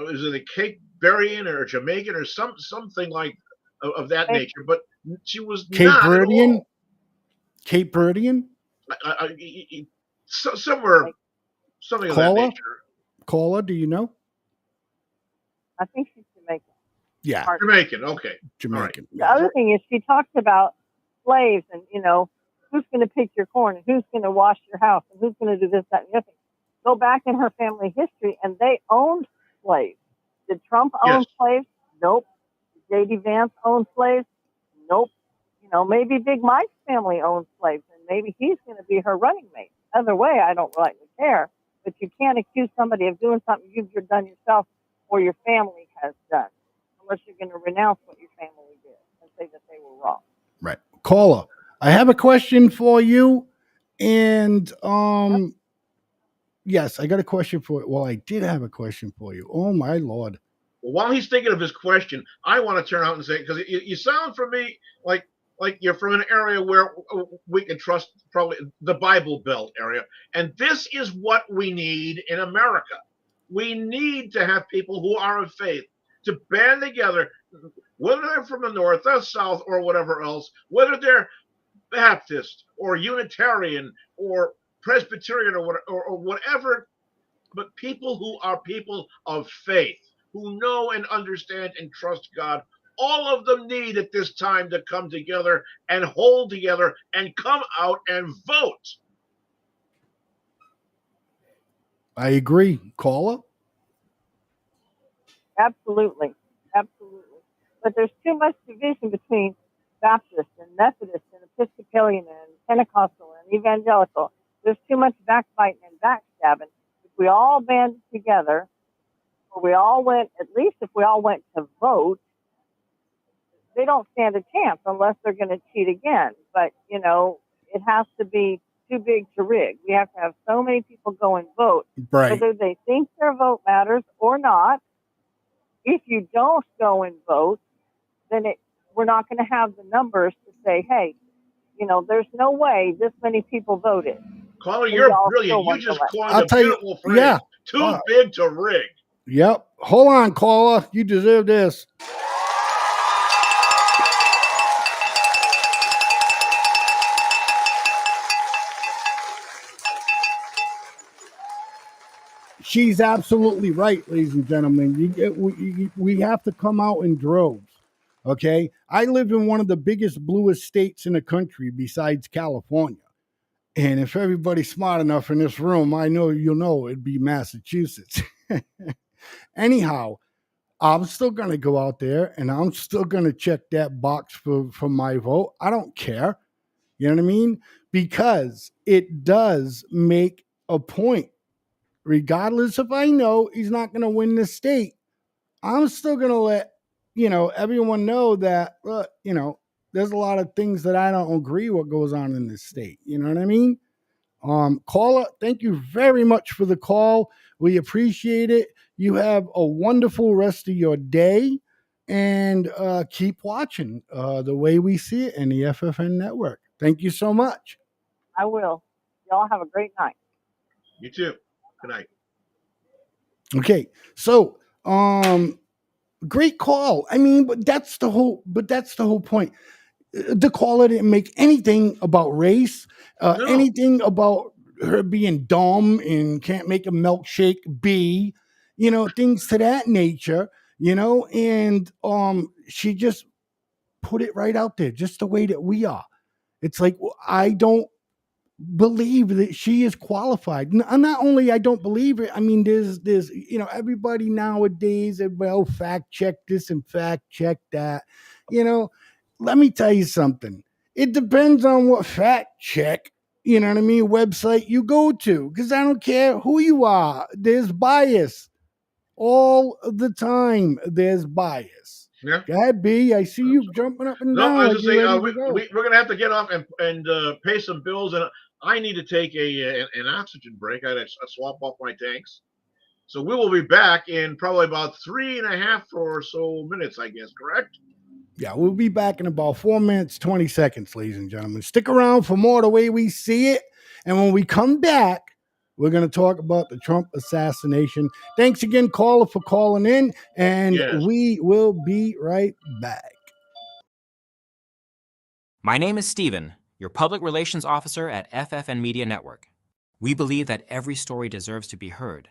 is it a Cape Verdean or Jamaican or something like of that nature? But she was Cape not Verdean. at all. Cape Verdean. Somewhere, something of that nature. Caller, do you know? I think she's Jamaican. Yeah, Jamaican. Okay, Jamaican. The other thing is she talks about slaves and, who's going to pick your corn and who's going to wash your house and who's going to do this, that, and the other thing. Go back in her family history and they owned slaves. Did Trump own slaves? Nope. Did J.D. Vance own slaves? Nope. Maybe Big Mike's family owned slaves and maybe he's going to be her running mate. Either way, I don't really care. But you can't accuse somebody of doing something you've done yourself or your family has done unless you're going to renounce what your family did and say that they were wrong. Right. Caller, I have a question for you. And Yes, I got a question for you. Well, I did have a question for you. Oh my Lord. Well, while he's thinking of his question, I want to turn out and say, because you sound for me like you're from an area where we can trust, probably the Bible Belt area, and this is what we need in America. We need to have people who are of faith to band together, whether they're from the north, the south, or whatever else, whether they're Baptist or Unitarian or Presbyterian or whatever, but people who are people of faith, who know and understand and trust God. All of them need at this time to come together and hold together and come out and vote. I agree. Caller? Absolutely. Absolutely. But there's too much division between Baptist and Methodist and Episcopalian and Pentecostal and evangelical. There's too much backbiting and backstabbing. If we all banded together, or we all went, at least if we all went to vote, they don't stand a chance unless they're going to cheat again. But, you know, it has to be too big to rig. We have to have so many people go and vote, Right. whether they think their vote matters or not. If you don't go and vote, then we're not going to have the numbers to say, hey, you know, there's no way this many people voted. Caller, you're brilliant. You just coined a beautiful phrase. Yeah. Too big to rig. Yep. Hold on, caller. You deserve this. She's absolutely right, ladies and gentlemen. We have to come out in droves. Okay. I live in one of the biggest, bluest states in the country besides California. And if everybody's smart enough in this room, I know you'll know it'd be Massachusetts. Anyhow, I'm still going to go out there and I'm still going to check that box for my vote. I don't care. You know what I mean? Because it does make a point. Regardless if I know he's not going to win the state, I'm still going to let, everyone know that, look, there's a lot of things that I don't agree what goes on in this state. You know what I mean? Caller, thank you very much for the call. We appreciate it. You have a wonderful rest of your day and keep watching The Way We See It in the FFN network. Thank you so much. I will. Y'all have a great night. You too. Good night. Okay. So, great call. I mean, but that's the whole point. The caller didn't make anything about race, anything about her being dumb and can't make a milkshake be, things to that nature, and she just put it right out there, just the way that we are. It's like, I don't believe that she is qualified. Not only I don't believe it, I mean, there's everybody nowadays, fact check this and fact check that. Let me tell you something. It depends on what fact check, website you go to, because I don't care who you are. There's bias all the time. There's bias. Yeah. Go ahead, B. I see you jumping up and down. I was Like just saying, we're going to have to get off and pay some bills, and I need to take an oxygen break. I had to swap off my tanks. So we will be back in probably about 3.5 or so minutes, I guess, correct? Yeah, we'll be back in about 4 minutes, 20 seconds, ladies and gentlemen. Stick around for more The Way We See It. And when we come back, we're going to talk about the Trump assassination. Thanks again, caller, for calling in. And we will be right back. My name is Steven, your public relations officer at FFN Media Network. We believe that every story deserves to be heard.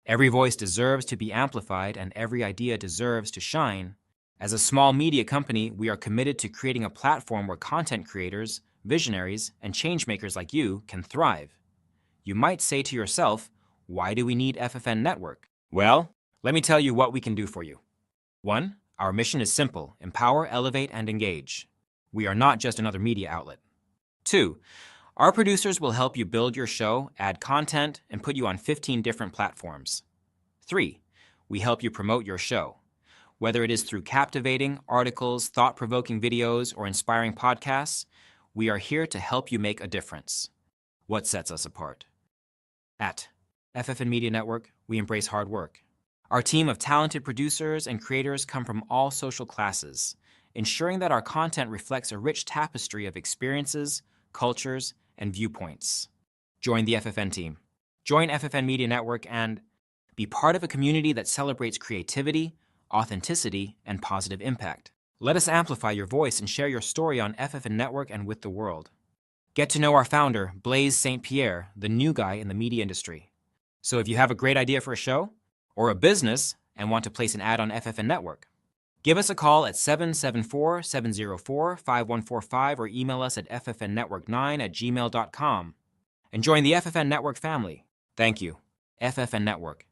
Every voice deserves to be amplified, and every idea deserves to shine. As a small media company, we are committed to creating a platform where content creators, visionaries, and changemakers like you can thrive. You might say to yourself, why do we need FFN Network? Well, let me tell you what we can do for you. 1, our mission is simple: empower, elevate, and engage. We are not just another media outlet. 2, our producers will help you build your show, add content, and put you on 15 different platforms. 3, we help you promote your show. Whether it is through captivating articles, thought-provoking videos, or inspiring podcasts, we are here to help you make a difference. What sets us apart? At FFN Media Network, we embrace hard work. Our team of talented producers and creators come from all social classes, ensuring that our content reflects a rich tapestry of experiences, cultures, and viewpoints. Join the FFN team. Join FFN Media Network and be part of a community that celebrates creativity, authenticity, and positive impact. Let us amplify your voice and share your story on FFN Network and with the world. Get to know our founder, Blaise St. Pierre, the new guy in the media industry. So if you have a great idea for a show or a business and want to place an ad on FFN Network, give us a call at 774-704-5145 or email us at ffnnetwork9@gmail.com and join the FFN Network family. Thank you. FFN Network.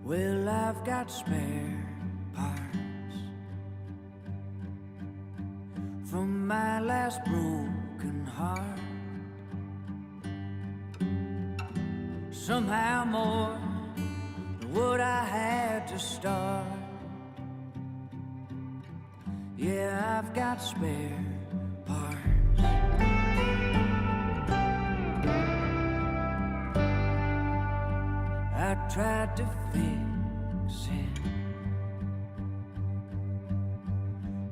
Well, I've got spare parts from my last broken heart. Somehow more than what I had to start. Yeah, I've got spare parts. I tried to fix it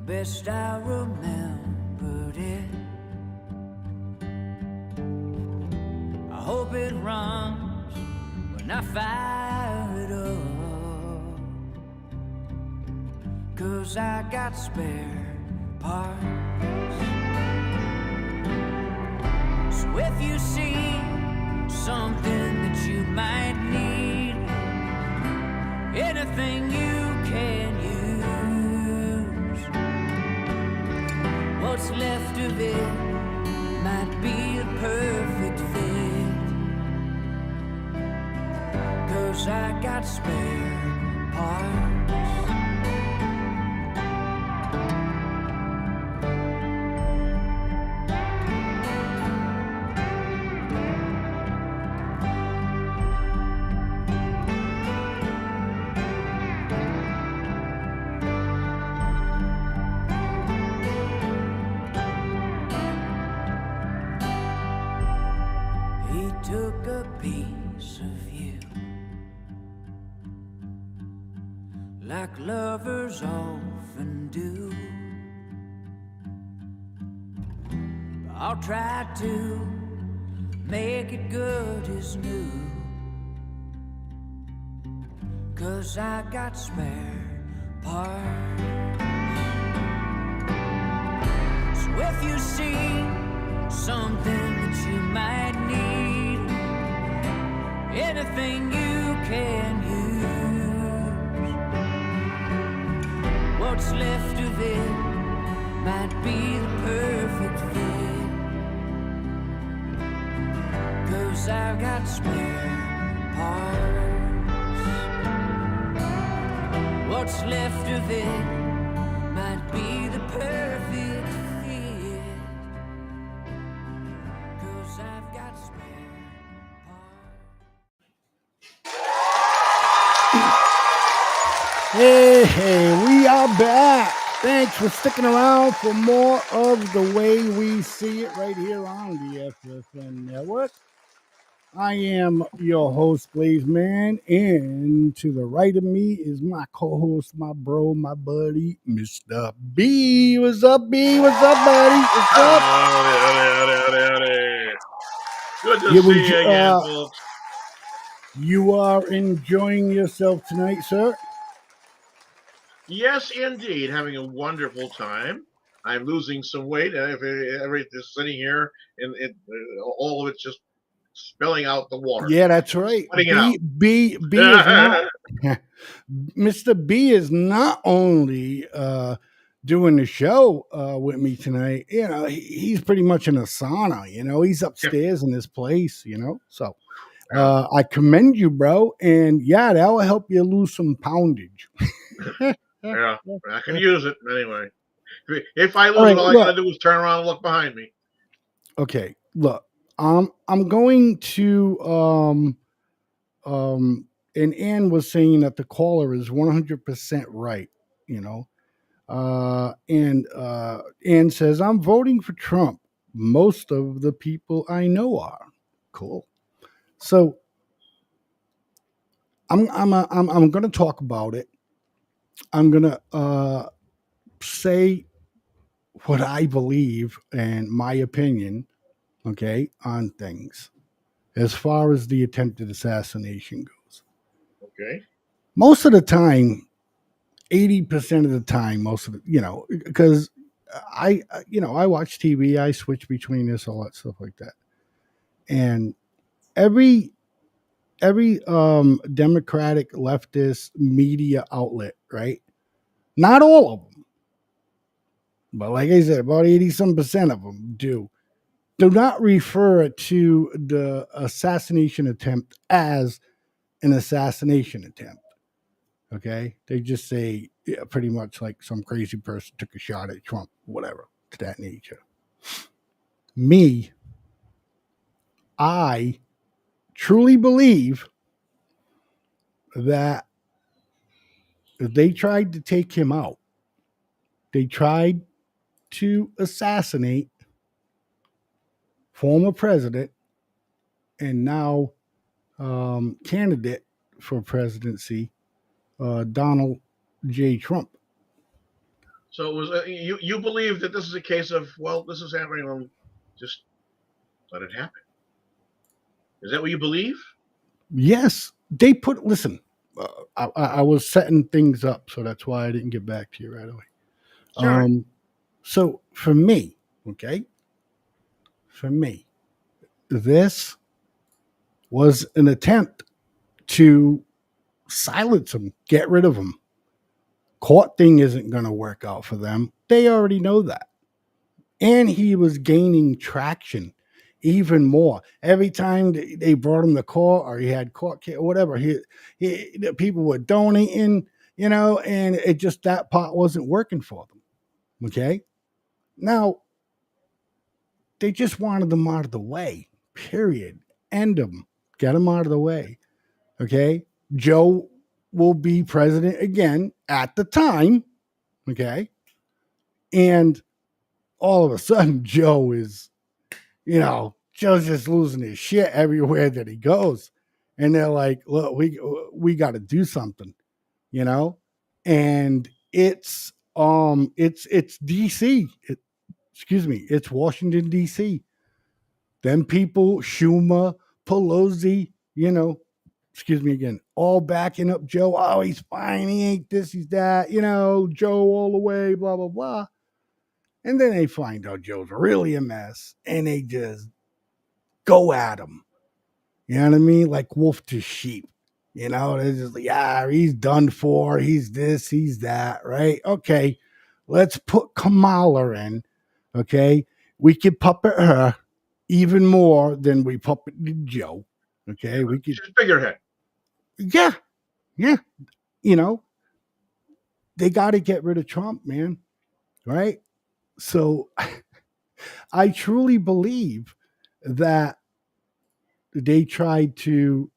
best I remembered it. I hope it runs when I fire it up, 'cause I got spare parts. So if you see something that you might need, anything you can use, what's left of it might be a perfect fit, 'cause I got spare parts. Took a piece of you, like lovers often do. I'll try to make it good as new, 'cause I got spare parts. So if you see something that you might need, anything you can use, what's left of it might be the perfect fit, 'cause I've got spare parts. What's left of it might be the perfect fit, 'cause I've got spare. Hey, we are back. Thanks for sticking around for more of The Way We See It right here on the FFN Network. I am your host, Blaise Man, and to the right of me is my co-host, my bro, my buddy, Mr. B. What's up, B? What's up, buddy? What's up? Howdy. Good to see you again, folks. You are enjoying yourself tonight, sir? Yes, indeed. Having a wonderful time. I'm losing some weight. Just sitting here, and all of it's just spilling out the water. Yeah, that's right. B is not Mr. B is not only doing the show with me tonight. You know, he's pretty much in a sauna. You know, he's upstairs in this place. You know, so I commend you, bro. And yeah, that will help you lose some poundage. Yeah, I can use it anyway. If I All lose it, right, all I look. gotta do is turn around and look behind me. Okay, look. I'm going to and Ann was saying that the caller is 100% right, you know. And Ann says, I'm voting for Trump. Most of the people I know are. Cool. So I'm going to talk about it. I'm going to say what I believe and my opinion, okay, on things as far as the attempted assassination goes. Okay. Most of the time, 80% of the time, most of it, because I watch TV, I switch between this, all that stuff like that. And every Democratic leftist media outlet, right? Not all of them, but like I said, about 80 some percent of them do not refer to the assassination attempt as an assassination attempt. Okay. They just say, yeah, pretty much like some crazy person took a shot at Trump, whatever, to that nature. Me, I truly believe that they tried to take him out. They tried to assassinate former president and now candidate for presidency, Donald J. Trump. So it was you believe that this is a case of, well, this is happening, just let it happen. Is that what you believe? Yes, listen, I was setting things up, so that's why I didn't get back to you right away. Sure. So for me, okay, this was an attempt to silence him, get rid of him. Court thing isn't going to work out for them. They already know that. And he was gaining traction even more. Every time they brought him to court or he had court case or whatever, the people were donating, and it just, that part wasn't working for them. Okay. Now, they just wanted them out of the way, period. End them. Get them out of the way. Okay. Joe will be president again at the time. Okay. And all of a sudden, Joe's just losing his shit everywhere that he goes. And they're like, look, we got to do something, and it's DC. It's Washington, DC. Them people, Schumer, Pelosi, all backing up Joe. Oh, he's fine. He ain't this, he's that, Joe all the way, blah, blah, blah. And then they find out Joe's really a mess and they just go at him. You know what I mean? Like wolf to sheep. They're just like, yeah, he's done for. He's this, he's that, right? Okay, let's put Kamala in. Okay, we could puppet her even more than we puppeted Joe. Okay, we could. She's figurehead. Yeah. They got to get rid of Trump, man. Right? So I truly believe that they tried to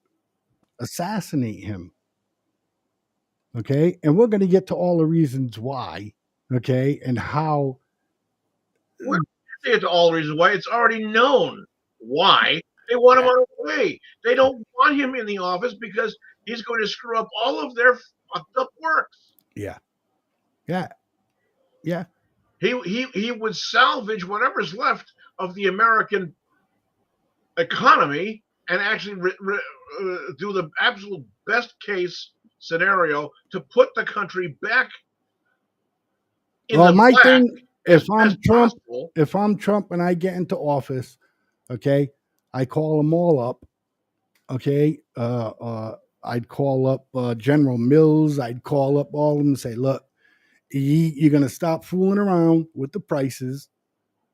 assassinate him. Okay. And we're going to get to all the reasons why. Okay. And how. We're get to all the reasons why. It's already known why they want him out of the way. They don't want him in the office because he's going to screw up all of their fucked up works. Yeah. He would salvage whatever's left of the American economy and actually do the absolute best case scenario to put the country back in the my black thing, as possible. if I'm Trump and I get into office, okay, I call them all up. Okay. I'd call up General Mills. I'd call up all of them and say, look, you're going to stop fooling around with the prices,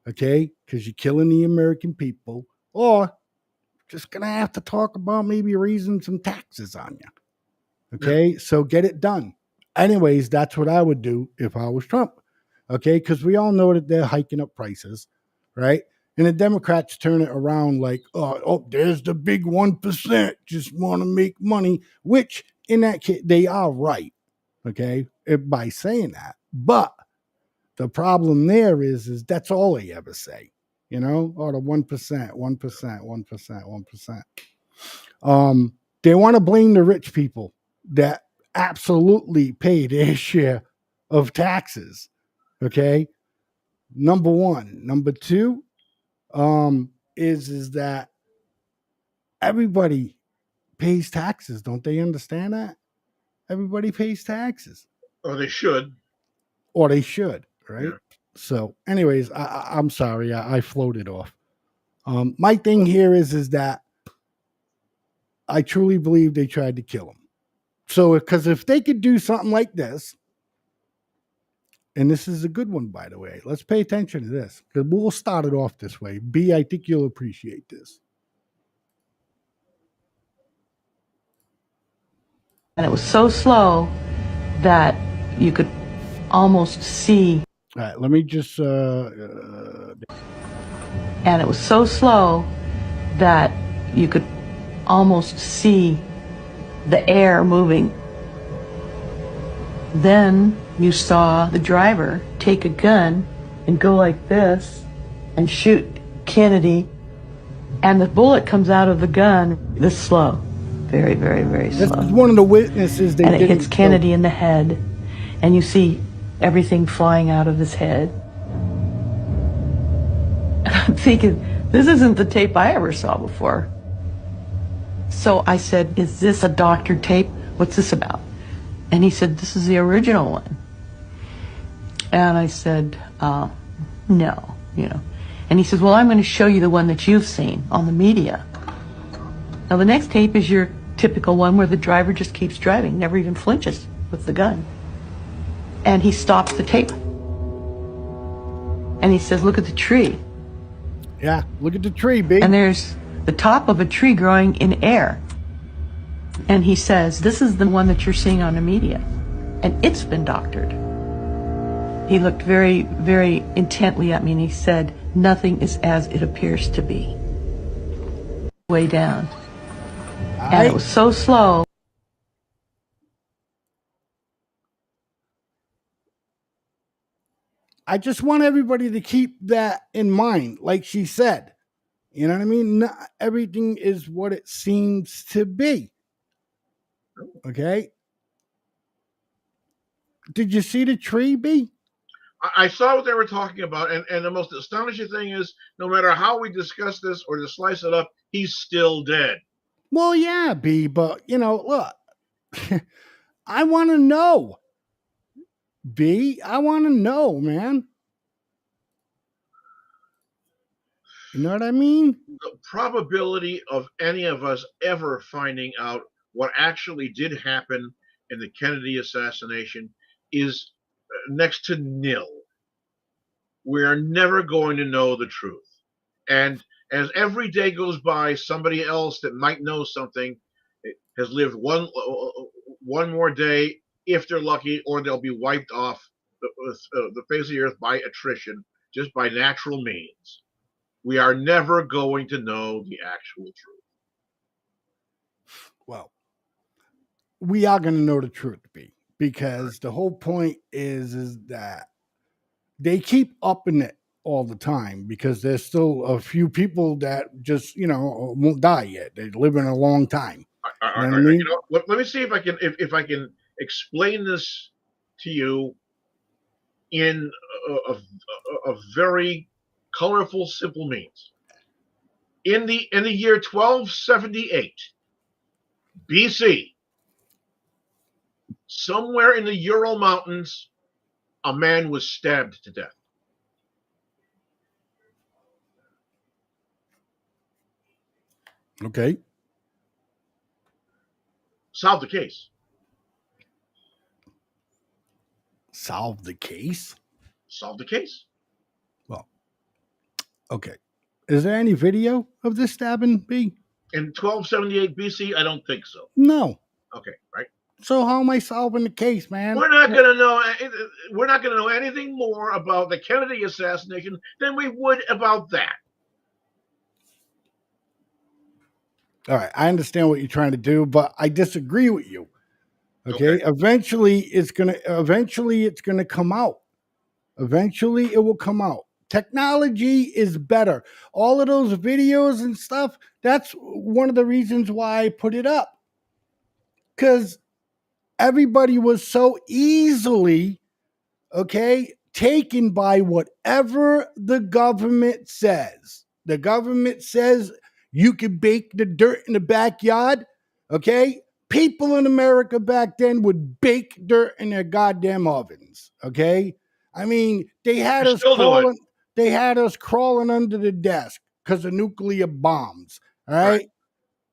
okay, because you're killing the American people, or just going to have to talk about maybe raising some taxes on you. Okay, so get it done. Anyways, that's what I would do if I was Trump. Okay, because we all know that they're hiking up prices, right? And the Democrats turn it around like, oh, there's the big 1% just want to make money, which in that case, they are right, okay, by saying that. But the problem there is that's all they ever say, you know, or the 1%, 1%. They want to blame the rich people that absolutely pay their share of taxes. Okay. Number one. Number two, is that everybody pays taxes. Don't they understand that? Everybody pays taxes. Or they should. Or they should, right? Yeah. So, anyways, I'm sorry, I floated off. My thing here is that I truly believe they tried to kill him. So, because if they could do something like this, and this is a good one, by the way, let's pay attention to this because we'll start it off this way. B, I think you'll appreciate this. And it was so slow that you could almost see. All right, let me just. And it was so slow that you could almost see the air moving. Then you saw the driver take a gun and go like this and shoot Kennedy. And the bullet comes out of the gun this slow. Very, very, very slow. This is one of the witnesses. And it hits Kennedy in the head. And you see everything flying out of his head. And I'm thinking, this isn't the tape I ever saw before. So I said, is this a doctored tape? What's this about? And he said, this is the original one. And I said, no, you know. And he says, well, I'm going to show you the one that you've seen on the media. Now, the next tape is your typical one where the driver just keeps driving, never even flinches with the gun. And he stops the tape. And he says, look at the tree. Yeah, look at the tree, baby. And there's the top of a tree growing in air. And he says, this is the one that you're seeing on the media. And it's been doctored. He looked very, very intently at me and he said, nothing is as it appears to be. Way down. And it was so slow. I just want everybody to keep that in mind, like she said. You know what I mean? Not everything is what it seems to be. Okay? Did you see the tree, B? I saw what they were talking about, and the most astonishing thing is, no matter how we discuss this or to slice it up, he's still dead. Well, yeah, B, but, you know, look, I want to know. B, I want to know, man. You know what I mean? The probability of any of us ever finding out what actually did happen in the Kennedy assassination is next to nil. We are never going to know the truth. And as every day goes by, somebody else that might know something has lived one more day, if they're lucky, or they'll be wiped off the face of the earth by attrition, just by natural means. We are never going to know the actual truth. Well, we are going to know the truth, B, because the whole point is that they keep upping it all the time because there's still a few people that just, you know, won't die yet. They're living a long time. You know, let me see if I can explain this to you in a very colorful, simple means. In the year 1278 BC, somewhere in the Ural Mountains, a man was stabbed to death. Okay. Solve the case. Solve the case? Solve the case. Well, okay. Is there any video of this stabbing, B? In 1278 BC, I don't think so. No. Okay, right. So how am I solving the case, man? We're not going to know. We're not going to know anything more about the Kennedy assassination than we would about that. All right, I understand what you're trying to do, but I disagree with you. Okay? Eventually it's gonna come out. Eventually it will come out. Technology is better. All of those videos and stuff, that's one of the reasons why I put it up. Because everybody was so easily, taken by whatever the government says. The government says you could bake the dirt in the backyard. Okay. People in America back then would bake dirt in their goddamn ovens. Okay. I mean, they had us crawling under the desk because of nuclear bombs. All right.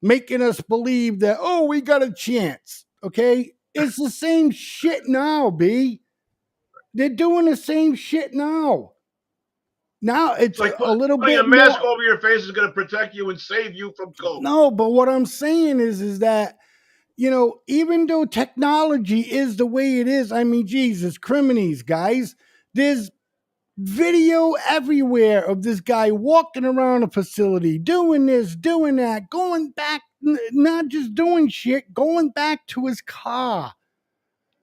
Making us believe that, oh, we got a chance. Okay. It's the same shit now, B. They're doing the same shit now. Now it's like a little putting bit a mask more. over your face is going to protect you and save you from COVID. No, but what I'm saying is that, even though technology is the way it is, I mean, Jesus, criminies, guys, there's video everywhere of this guy walking around a facility, doing this, doing that, going back, not just doing shit, going back to his car.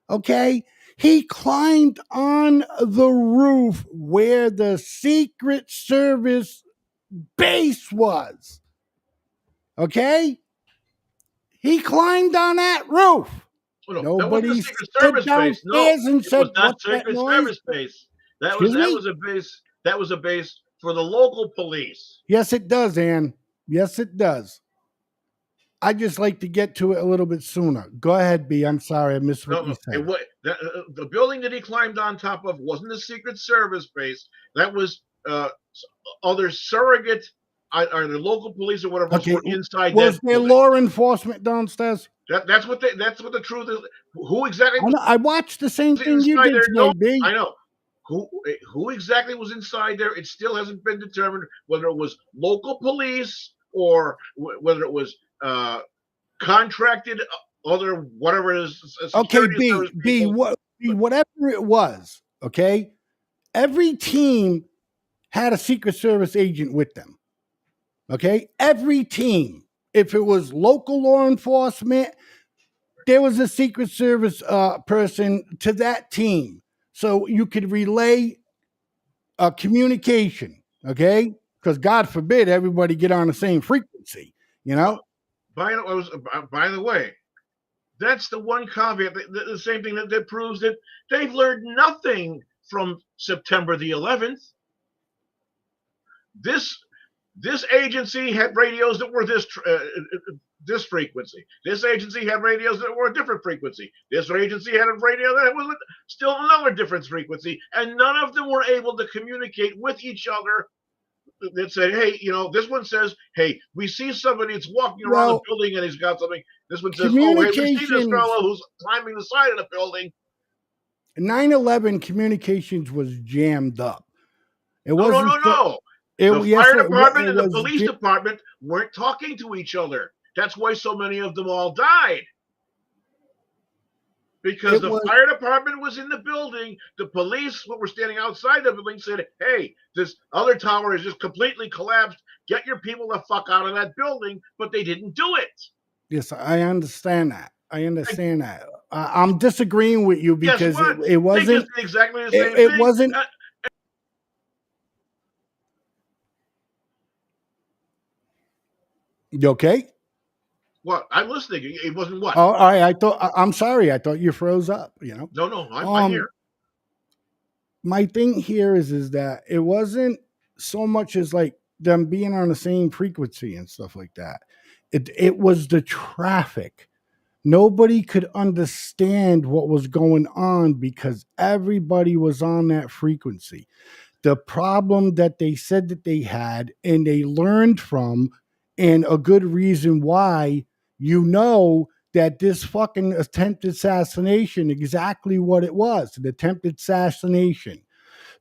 Okay? He climbed on the roof where the Secret Service base was. Okay? He climbed on that roof. Oh, no, Nobody that wasn't the Secret stood Service base. No, downstairs and it said, was not "What's that Secret noise?" Service base. That Excuse me? was a base. That was a base for the local police. Yes, it does, Ann. Yes, it does. I just like to get to it a little bit sooner. Go ahead, B. I'm sorry, I missed what you said. The building that he climbed on top of wasn't the Secret Service base. That was other surrogate, or the local police or whatever else were inside. Was there law enforcement downstairs? That's what the truth is. Who exactly? I watched the same thing you did today, B. I know. Who exactly was inside there? It still hasn't been determined whether it was local police or whether it was contracted other whatever it is. Okay, whatever it was. Okay, every team had a Secret Service agent with them. Okay, every team. If it was local law enforcement, there was a Secret Service person to that team, so you could relay communication. Okay, because God forbid everybody get on the same frequency. By the way, that's the one caveat. The same thing that proves that they've learned nothing from September the 11th. This agency had radios that were this frequency. This agency had radios that were a different frequency. This agency had a radio that was still another different frequency, and none of them were able to communicate with each other. That said, hey, this one says, hey, we see somebody that's walking around the building and he's got something. This one says, oh, hey, we see this fellow who's climbing the side of the building. 9/11 communications was jammed up. It wasn't. No. The fire department and the police department weren't talking to each other. That's why so many of them all died. Because the fire department was in the building, the police were standing outside the building said, hey, this other tower has just completely collapsed. Get your people the fuck out of that building. But they didn't do it. Yes, I understand that. I'm disagreeing with you because it wasn't they just did exactly the same thing. It wasn't. You okay? What? I'm listening. It wasn't what? Oh, all right. I'm sorry. I thought you froze up. No. I'm here. My thing here is that it wasn't so much as like them being on the same frequency and stuff like that. It was the traffic. Nobody could understand what was going on because everybody was on that frequency. The problem that they said that they had and they learned from, and a good reason why, that this fucking attempted assassination, exactly what it was, an attempted assassination.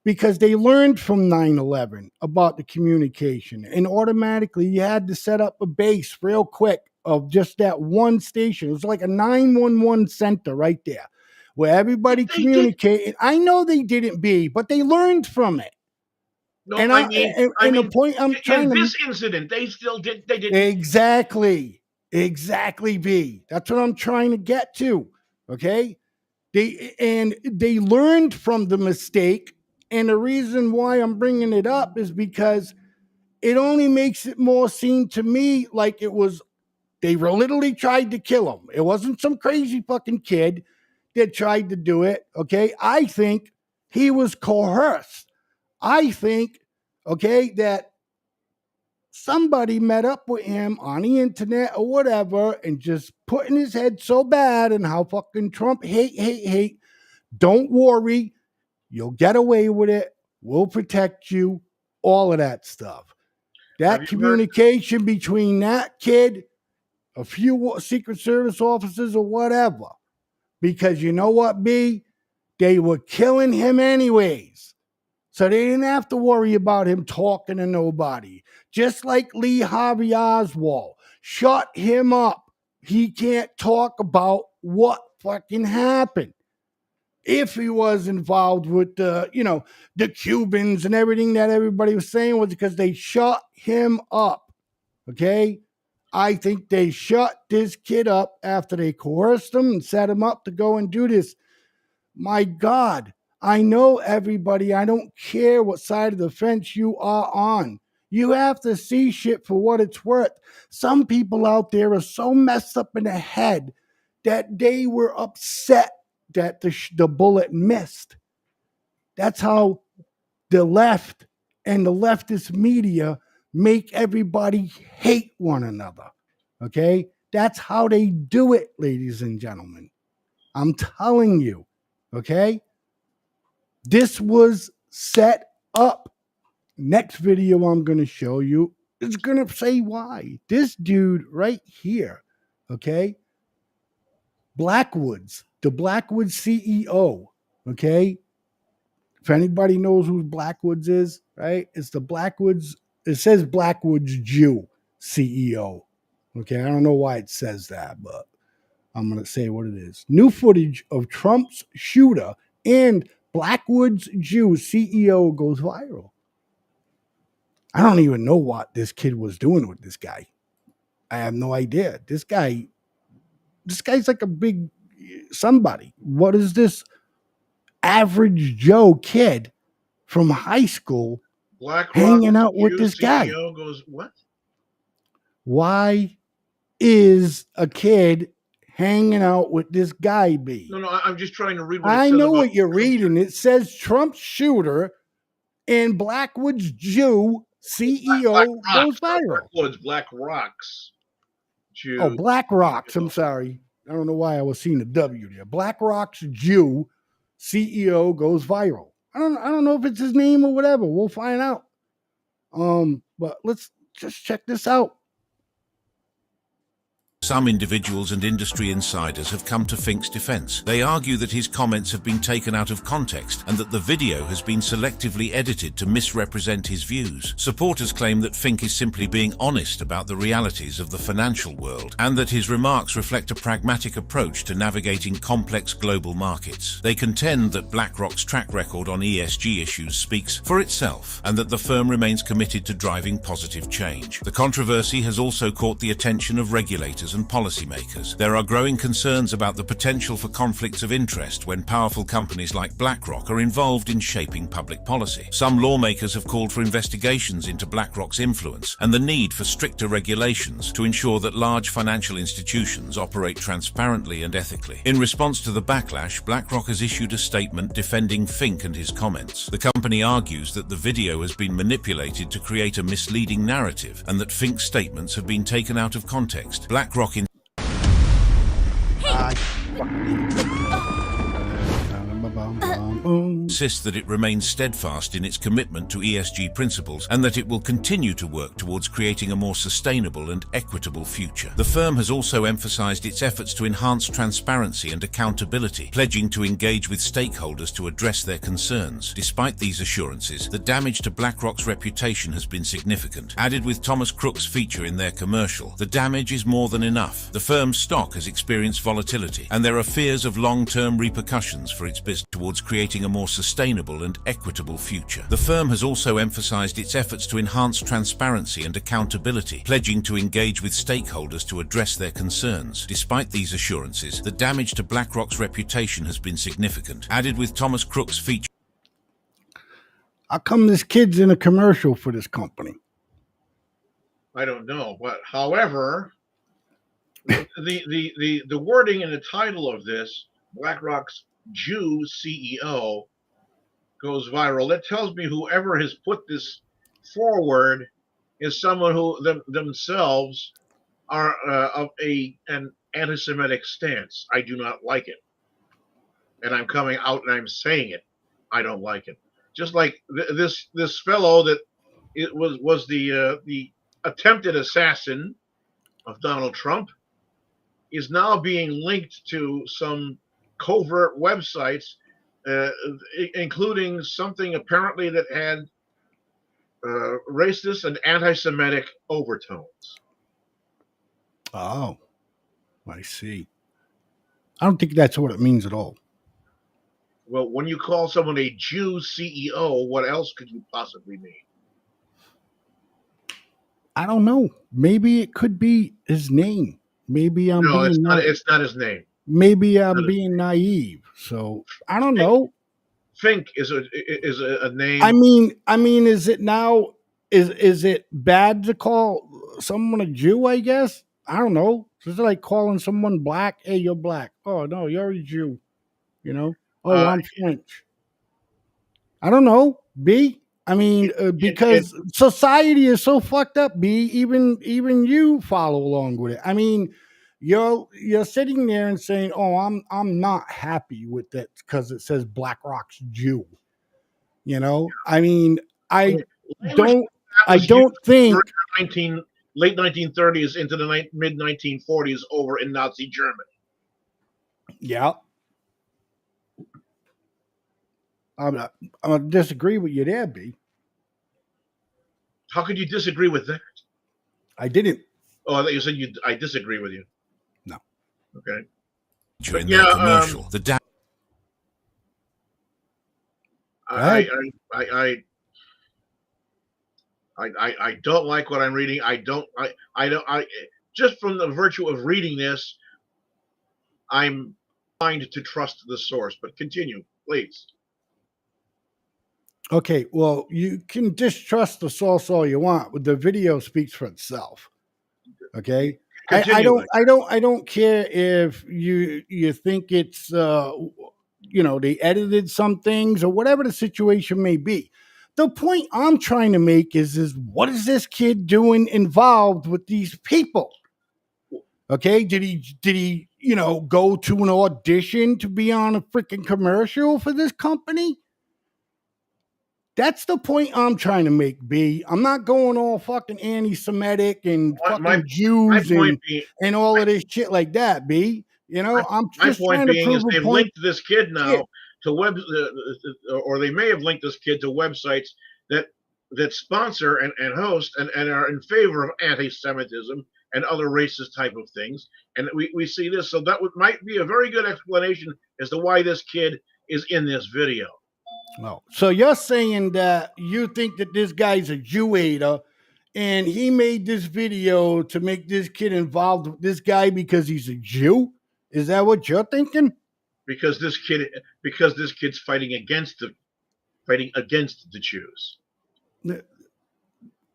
because they learned from 9/11 about the communication, and automatically you had to set up a base real quick of just that one station. It was like a 911 center right there where everybody communicated. I know they didn't be, but they learned from it. No, And the point I'm trying to this incident, they still did. They did exactly, B. That's what I'm trying to get to. Okay, they learned from the mistake, and the reason why I'm bringing it up is because it only makes it more seem to me like it was they literally tried to kill him. It wasn't some crazy fucking kid that tried to do it. Okay, I think he was coerced. I think, okay, that somebody met up with him on the internet or whatever and just put in his head so bad and how fucking Trump hate. Don't worry. You'll get away with it. We'll protect you. All of that stuff. That communication between that kid, a few Secret Service officers or whatever, because you know what, B? They were killing him anyways. So they didn't have to worry about him talking to nobody. Just like Lee Harvey Oswald. Shut him up. He can't talk about what fucking happened. If he was involved with the Cubans and everything that everybody was saying was because they shut him up. Okay? I think they shut this kid up after they coerced him and set him up to go and do this. My God, I know everybody. I don't care what side of the fence you are on. You have to see shit for what it's worth. Some people out there are so messed up in the head that they were upset that the bullet missed. That's how the left and the leftist media make everybody hate one another. Okay? That's how they do it, ladies and gentlemen. I'm telling you. Okay? This was set up. Next video I'm going to show you is going to say why. This dude right here, okay? Blackwoods, the Blackwoods CEO, okay? If anybody knows who Blackwoods is, right? It's the Blackwoods, it says Blackwoods Jew CEO. Okay, I don't know why it says that, but I'm going to say what it is. New footage of Trump's shooter and Blackwoods Jew CEO goes viral. I don't even know what this kid was doing with this guy. I have no idea. This guy's like a big somebody. What is this average Joe kid from high school hanging out with this guy? CEO goes, what? Why is a kid hanging out with this guy, B? No, I'm just trying to read what I know what you're reading. It says Trump shooter and Blackwoods Jew CEO goes viral. Black Rocks. Jew. Oh, Black Rocks. I'm sorry. I don't know why I was seeing a W there. Black Rocks Jew CEO goes viral. I don't know if it's his name or whatever. We'll find out. But let's just check this out. Some individuals and industry insiders have come to Fink's defense. They argue that his comments have been taken out of context and that the video has been selectively edited to misrepresent his views. Supporters claim that Fink is simply being honest about the realities of the financial world and that his remarks reflect a pragmatic approach to navigating complex global markets. They contend that BlackRock's track record on ESG issues speaks for itself and that the firm remains committed to driving positive change. The controversy has also caught the attention of regulators and policymakers. There are growing concerns about the potential for conflicts of interest when powerful companies like BlackRock are involved in shaping public policy. Some lawmakers have called for investigations into BlackRock's influence and the need for stricter regulations to ensure that large financial institutions operate transparently and ethically. In response to the backlash, BlackRock has issued a statement defending Fink and his comments. The company argues that the video has been manipulated to create a misleading narrative and that Fink's statements have been taken out of context. BlackRock in insists that it remains steadfast in its commitment to ESG principles and that it will continue to work towards creating a more sustainable and equitable future. The firm has also emphasized its efforts to enhance transparency and accountability, pledging to engage with stakeholders to address their concerns. Despite these assurances, the damage to BlackRock's reputation has been significant. Added with Thomas Crook's feature in their commercial, the damage is more than enough. The firm's stock has experienced volatility, and there are fears of long-term repercussions for its business towards creating a more sustainable and equitable future. The firm has also emphasized its efforts to enhance transparency and accountability, pledging to engage with stakeholders to address their concerns. Despite these assurances, the damage to BlackRock's reputation has been significant. Added with Thomas Crook's feature. How come this kid's in a commercial for this company? I don't know, but however, the wording and the title of this, BlackRock's Jew CEO, goes viral. That tells me whoever has put this forward is someone who themselves are of an anti-Semitic stance. I do not like it, and I'm coming out and I'm saying it. I don't like it. Just like this fellow that it was the attempted assassin of Donald Trump is now being linked to some covert websites, including something apparently that had racist and anti-Semitic overtones. Oh, I see. I don't think that's what it means at all. Well, when you call someone a Jew CEO, what else could you possibly mean? I don't know. Maybe it could be his name. Maybe I'm No, being it's not his name. Maybe I'm being naive. So I don't know. Fink is a name. I mean, is it now? Is it bad to call someone a Jew? I guess I don't know. Is it like calling someone black? Hey, you're black. Oh no, you're a Jew. You know. Oh, I'm French. I don't know. B. I mean, because society is so fucked up. B. Even you follow along with it. I mean, you're sitting there and saying, "Oh, I'm not happy with that because it says BlackRock's Jew." You know. I mean, I don't think late 1930s into the mid 1940s over in Nazi Germany. Yeah. I'm gonna disagree with you there, B. How could you disagree with that? I didn't. Oh, I thought you said I disagree with you. No. Okay. But yeah, commercial. I don't like what I'm reading. I just from the virtue of reading this, I'm inclined to trust the source. But continue, please. Okay, well, you can distrust the source all you want, but the video speaks for itself. Okay, I don't care if you think it's they edited some things or whatever the situation may be. The point I'm trying to make is what is this kid doing involved with these people? Okay, did he go to an audition to be on a freaking commercial for this company? That's the point I'm trying to make, B. I'm not going all fucking anti-Semitic and fucking Jews and all of this shit like that, B. You know, I'm just trying to prove a point. They've linked this kid now to or they may have linked this kid to websites that sponsor and host and are in favor of anti-Semitism and other racist type of things. And we see this, so that might be a very good explanation as to why this kid is in this video. No. So you're saying that you think that this guy's a Jew hater and he made this video to make this kid involved with this guy because he's a Jew? Is that what you're thinking? Because this kid's fighting against the Jews.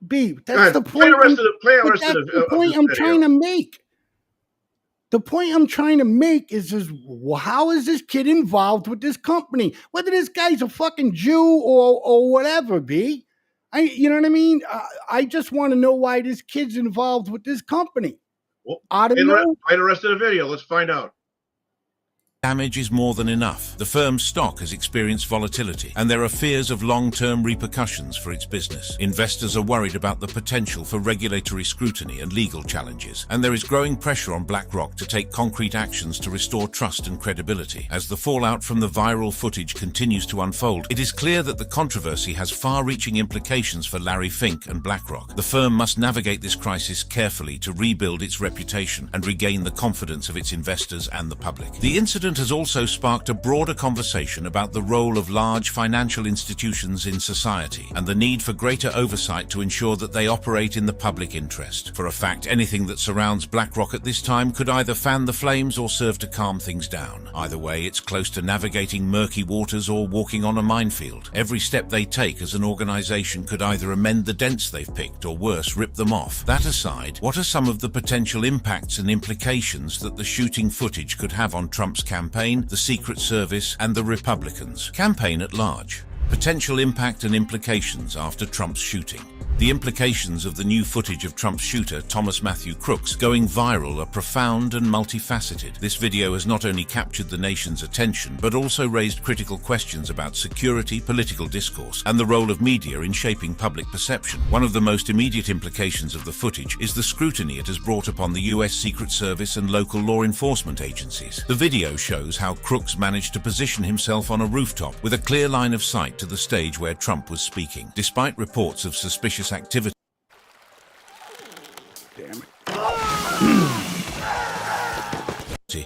B, that's the point. That's the point I'm trying to make. The point I'm trying to make is how is this kid involved with this company? Whether this guy's a fucking Jew or whatever, B. You know what I mean? I just want to know why this kid's involved with this company. Well, play the rest of the video. Let's find out. damage is more than enough. The firm's stock has experienced volatility, and there are fears of long-term repercussions for its business. Investors are worried about the potential for regulatory scrutiny and legal challenges, and there is growing pressure on BlackRock to take concrete actions to restore trust and credibility. As the fallout from the viral footage continues to unfold, it is clear that the controversy has far-reaching implications for Larry Fink and BlackRock. The firm must navigate this crisis carefully to rebuild its reputation and regain the confidence of its investors and the public. The incident has also sparked a broader conversation about the role of large financial institutions in society and the need for greater oversight to ensure that they operate in the public interest. For a fact, anything that surrounds BlackRock at this time could either fan the flames or serve to calm things down. Either way, it's close to navigating murky waters or walking on a minefield. Every step they take as an organization could either amend the dents they've picked or worse, rip them off. That aside, what are some of the potential impacts and implications that the shooting footage could have on Trump's campaign, the Secret Service, and the Republicans' campaign at large? Potential impact and implications after Trump's shooting. The implications of the new footage of Trump's shooter, Thomas Matthew Crooks, going viral are profound and multifaceted. This video has not only captured the nation's attention, but also raised critical questions about security, political discourse, and the role of media in shaping public perception. One of the most immediate implications of the footage is the scrutiny it has brought upon the U.S. Secret Service and local law enforcement agencies. The video shows how Crooks managed to position himself on a rooftop with a clear line of sight to the stage where Trump was speaking. Despite reports of suspicious activity,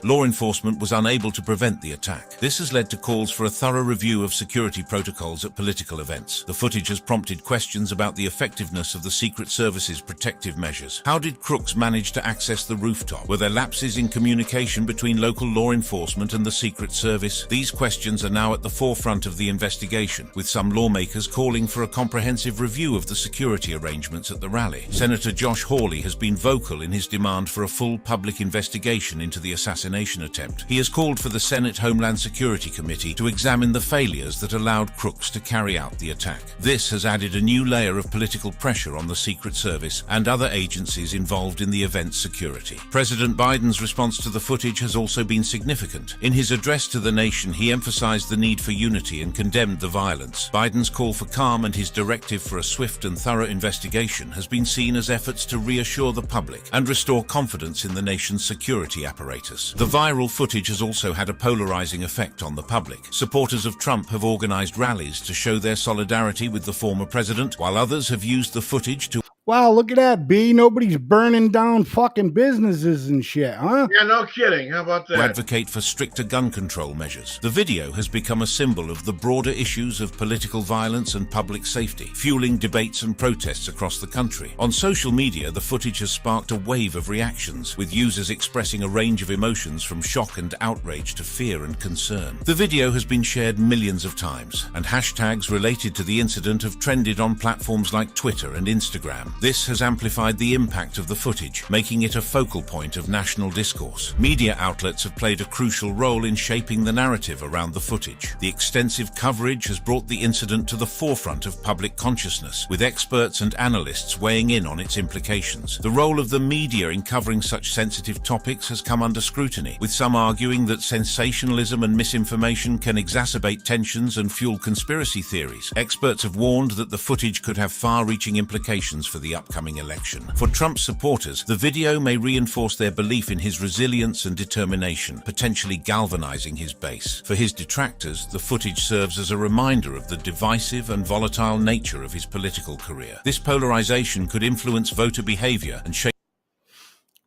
law enforcement was unable to prevent the attack. This has led to calls for a thorough review of security protocols at political events. The footage has prompted questions about the effectiveness of the Secret Service's protective measures. How did Crooks manage to access the rooftop? Were there lapses in communication between local law enforcement and the Secret Service? These questions are now at the forefront of the investigation, with some lawmakers calling for a comprehensive review of the security arrangements at the rally. Senator Josh Hawley has been vocal in his demand for a full public investigation into the assassination attempt. He has called for the Senate Homeland Security Committee to examine the failures that allowed Crooks to carry out the attack. This has added a new layer of political pressure on the Secret Service and other agencies involved in the event's security. President Biden's response to the footage has also been significant. In his address to the nation, he emphasized the need for unity and condemned the violence. Biden's call for calm and his directive for a swift and thorough investigation has been seen as efforts to reassure the public and restore confidence in the nation's security apparatus. The viral footage has also had a polarizing effect on the public. Supporters of Trump have organized rallies to show their solidarity with the former president, while others have used the footage to... Wow, look at that, B. Nobody's burning down fucking businesses and shit, huh? Yeah, no kidding. How about that? advocate for stricter gun control measures. The video has become a symbol of the broader issues of political violence and public safety, fueling debates and protests across the country. On social media, the footage has sparked a wave of reactions, with users expressing a range of emotions from shock and outrage to fear and concern. The video has been shared millions of times, and hashtags related to the incident have trended on platforms like Twitter and Instagram. This has amplified the impact of the footage, making it a focal point of national discourse. Media outlets have played a crucial role in shaping the narrative around the footage. The extensive coverage has brought the incident to the forefront of public consciousness, with experts and analysts weighing in on its implications. The role of the media in covering such sensitive topics has come under scrutiny, with some arguing that sensationalism and misinformation can exacerbate tensions and fuel conspiracy theories. Experts have warned that the footage could have far-reaching implications for the upcoming election. For Trump's supporters, the video may reinforce their belief in his resilience and determination, potentially galvanizing his base. For his detractors, the footage serves as a reminder of the divisive and volatile nature of his political career. This polarization could influence voter behavior and shape...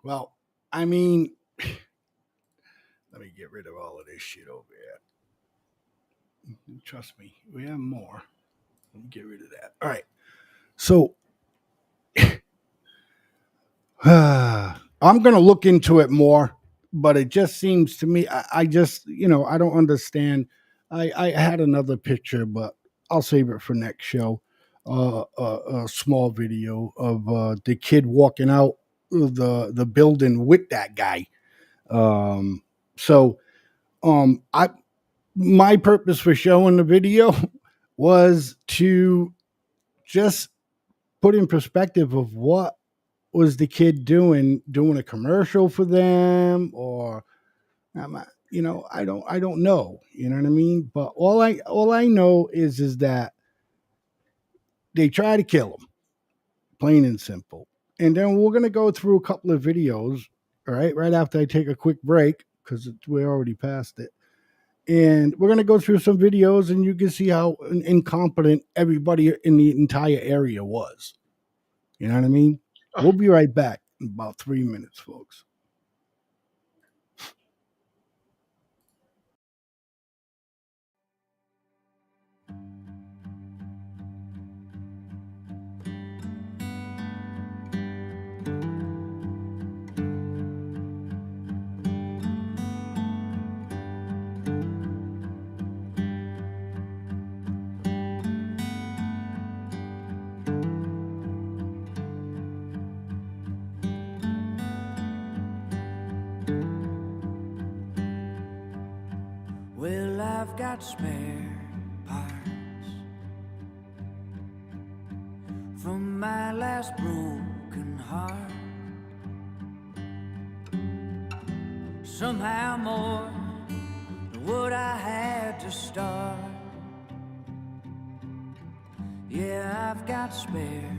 Well, I mean, let me get rid of all of this shit over here. Trust me, we have more. Let me get rid of that. All right. So, I'm going to look into it more, but it just seems to me, I just, I don't understand. I had another picture, but I'll save it for next show. A small video of the kid walking out of the building with that guy. My purpose for showing the video was to just put in perspective of what was the kid doing a commercial for them, or I don't know. You know what I mean? But all I know is that they try to kill him, plain and simple. And then we're gonna go through a couple of videos, all right after I take a quick break because we're already past it. And we're gonna go through some videos, and you can see how incompetent everybody in the entire area was. You know what I mean? We'll be right back in about 3 minutes, folks. Well, I've got spare parts from my last broken heart. Somehow more than what I had to start. Yeah, I've got spare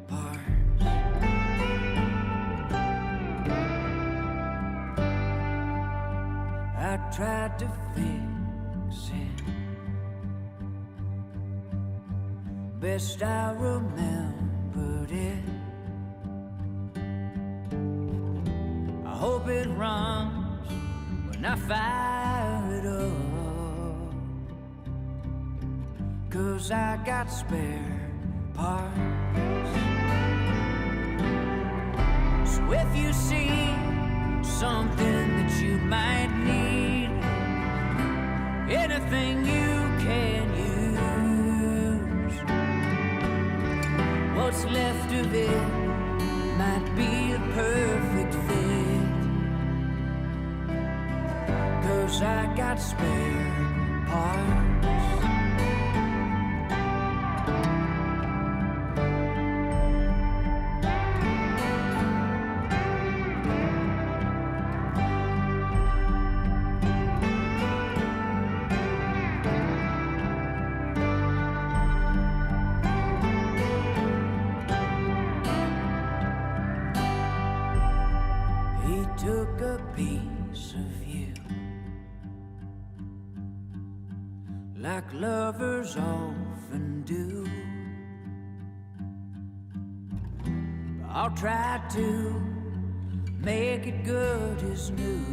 parts. I tried to fix it best I remembered it. I hope it runs when I fire it up, 'cause I got spare parts. So if you see something that you might need, anything you can use, what's left of it might be a perfect fit, 'cause I got spare parts. Took a piece of you, like lovers often do. I'll try to make it good as new,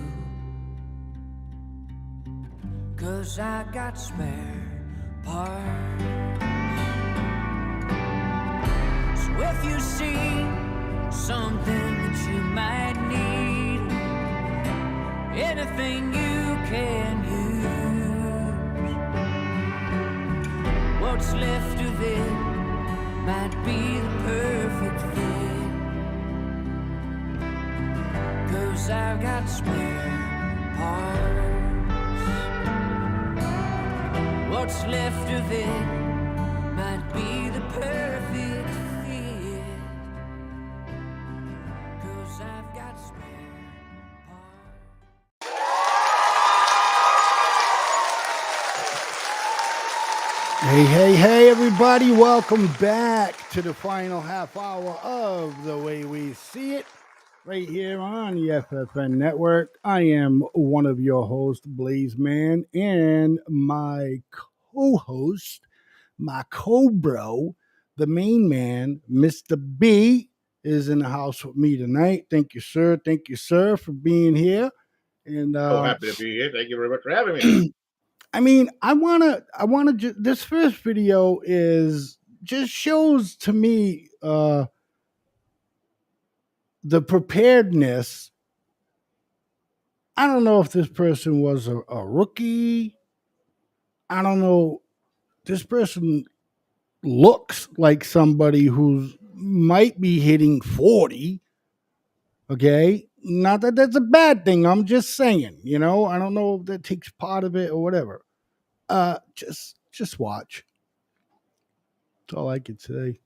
'cause I got spare parts. So if you see something that you might need, anything you can use, what's left of it might be the perfect fit, 'cause I've got spare parts. What's left of it might be the perfect fit, 'cause I've got spare. Hey, everybody. Welcome back to the final half hour of The Way We See It, right here on the FFN network. I am one of your hosts, Blaze Man, and my co-host, my co-bro, the main man, Mr. B, is in the house with me tonight. Thank you, sir. Thank you, sir, for being here. And so happy to be here. Thank you very much for having me. I mean, I wanna this first video just shows to me the preparedness. I don't know if this person was a rookie. I don't know. This person looks like somebody who's might be hitting 40. Okay. Not that that's a bad thing. I'm just saying, I don't know if that takes part of it or whatever. Just watch. That's all I could say.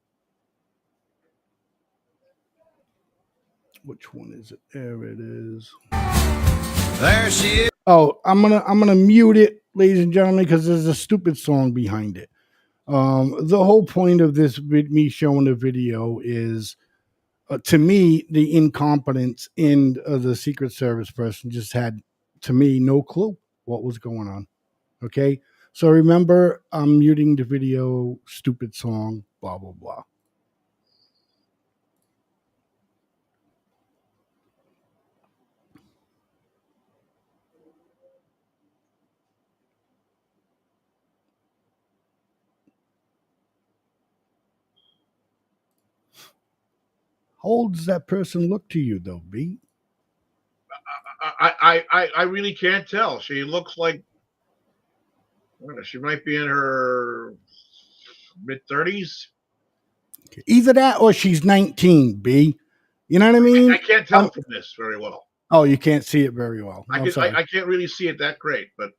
Which one is it? There it is. There she is. Oh, I'm gonna mute it, ladies and gentlemen, because there's a stupid song behind it. The whole point of this me showing the video is, to me, the incompetence in the Secret Service person just had, to me, no clue what was going on. Okay, so remember, I'm muting the video. Stupid song. Blah blah blah. How old does that person look to you, though, B? I really can't tell. She looks like she might be in her mid-30s. Either that or she's 19, B. You know what I mean? I can't tell from this very well. Oh, you can't see it very well. I I'm sorry. can't really see it that great, but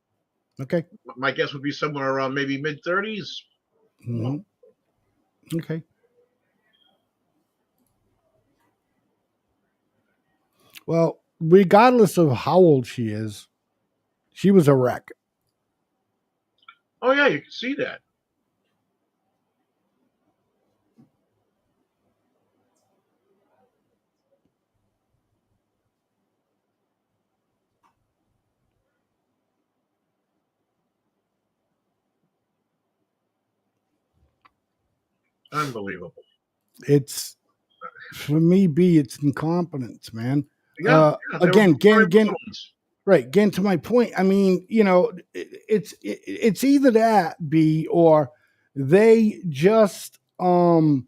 Okay. my guess would be somewhere around maybe mid-30s. Mhm. Okay. Well, regardless of how old she is, she was a wreck. Oh yeah, you can see that. Unbelievable. It's, for me, B. It's incompetence, man. Yeah, they were Again, right. Getting to my point. I mean, it's either that, B, or they just didn't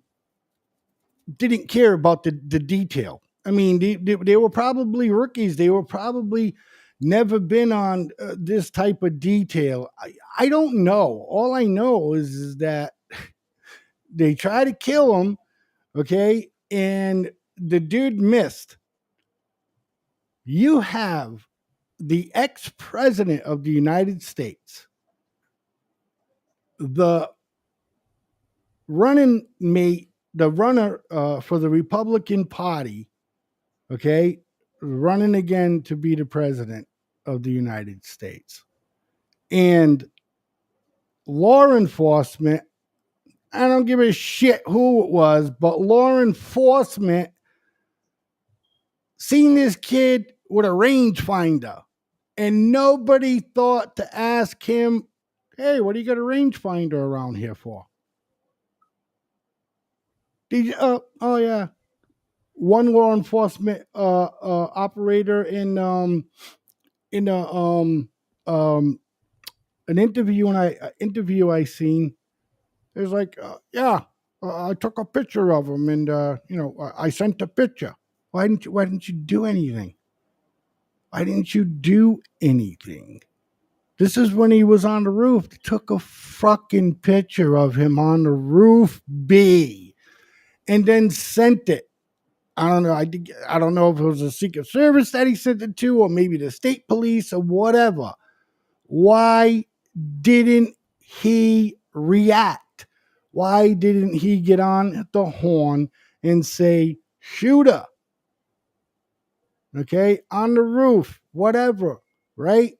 care about the detail. I mean, they were probably rookies. They were probably never been on this type of detail. I don't know. All I know is that they try to kill him, okay, and the dude missed. You have the ex president of the United States, the running mate, the runner for the Republican Party, okay, running again to be the president of the United States. And law enforcement, I don't give a shit who it was, but law enforcement seen this kid with a rangefinder, and nobody thought to ask him, hey, what do you got a rangefinder around here for? Did you, oh yeah. One law enforcement operator in an interview I seen. It was like, yeah, I took a picture of him, and I sent a picture. Why didn't you do anything? Why didn't you do anything? This is when he was on the roof. They took a fucking picture of him on the roof, B, and then sent it. I don't know. I don't know if it was the Secret Service that he sent it to, or maybe the state police, or whatever. Why didn't he react? Why didn't he get on the horn and say, shooter? Okay, on the roof, whatever, right?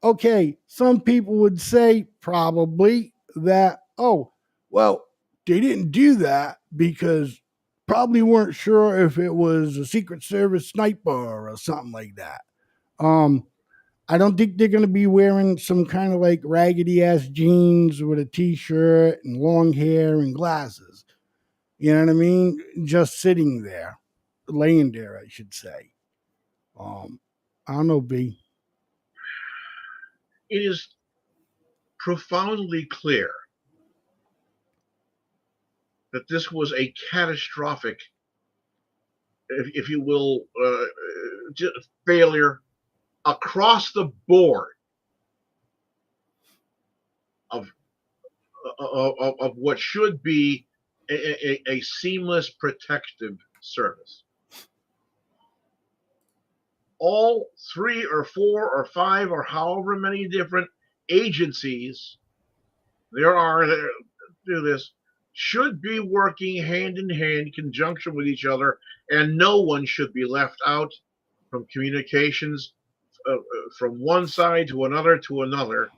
Okay, some people would say probably that, oh, well, they didn't do that because probably weren't sure if it was a Secret Service sniper or something like that. I don't think they're going to be wearing some kind of like raggedy ass jeans with a t-shirt and long hair and glasses. You know what I mean? Just sitting there, laying there, I should say. I don't know, B. It is profoundly clear that this was a catastrophic, if you will, failure across the board of what should be a seamless protective service. All 3 or 4 or 5 or however many different agencies there are that do this should be working hand in hand, conjunction with each other, and no one should be left out from communications from one side to another to another,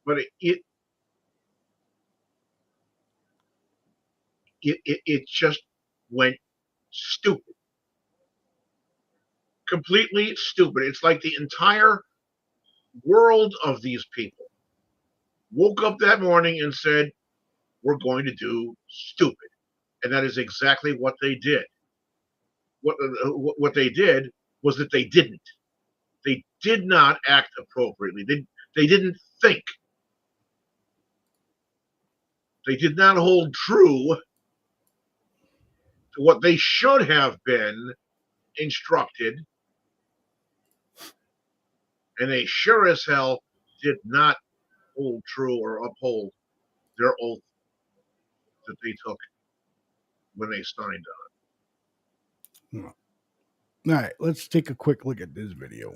but it just went stupid, completely stupid. It's like the entire world of these people woke up that morning and said, "We're going to do stupid," and that is exactly what they did. What they did was that they didn't. They did not act appropriately. They didn't think. They did not hold true to what they should have been instructed, and they sure as hell did not hold true or uphold their oath that they took when they signed on. All right, let's take a quick look at this video.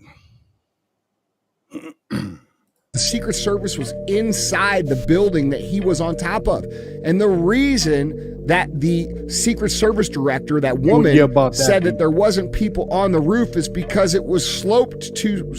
The Secret Service was inside the building that he was on top of. And the reason that the Secret Service director, that woman, said that there wasn't people on the roof is because it was the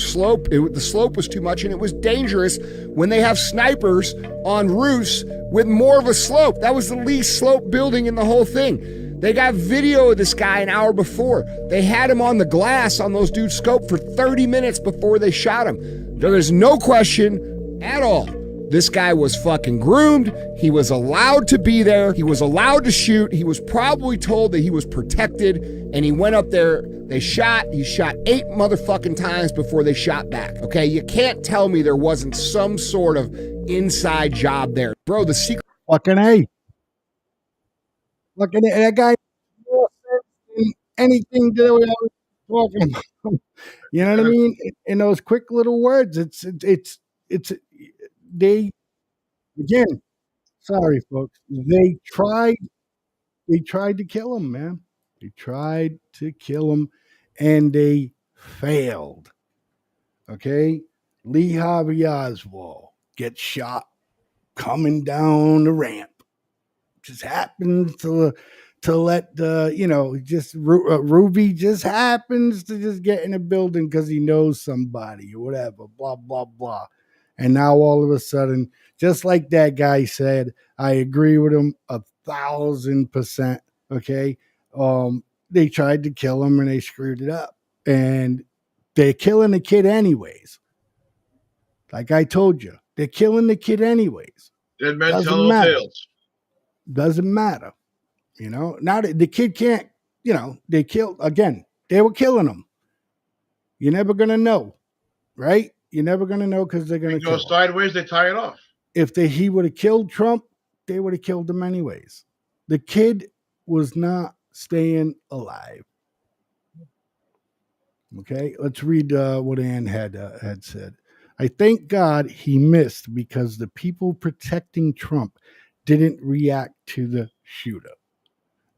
slope was too much and it was dangerous when they have snipers on roofs with more of a slope. That was the least slope building in the whole thing. They got video of this guy an hour before. They had him on the glass on those dudes' scope for 30 minutes before they shot him. There is no question at all. This guy was fucking groomed. He was allowed to be there. He was allowed to shoot. He was probably told that he was protected, and he went up there. He shot 8 motherfucking times before they shot back. Okay, you can't tell me there wasn't some sort of inside job there. Bro, the secret... Fucking A. Fucking A. That guy more sense than anything that we was talking about. You know what I mean? In those quick little words, they, again, sorry folks, they tried to kill him, man. They tried to kill him and they failed. Okay? Lee Harvey Oswald gets shot coming down the ramp. Just happens to let Ruby just happens to just get in a building because he knows somebody or whatever, blah, blah, blah. And now all of a sudden, just like that guy said, I agree with him 1,000%. Okay. They tried to kill him and they screwed it up. And they're killing the kid anyways. Like I told you, they're killing the kid anyways. Dead men tell no tales. Doesn't matter. You know, now the kid can't, they killed, again, they were killing him. You're never going to know, right? You're never going to know because they're going to go sideways, they tie it off. If he would have killed Trump, they would have killed him anyways. The kid was not staying alive. Okay, let's read what Ann had said. I thank God he missed because the people protecting Trump didn't react to the shooter.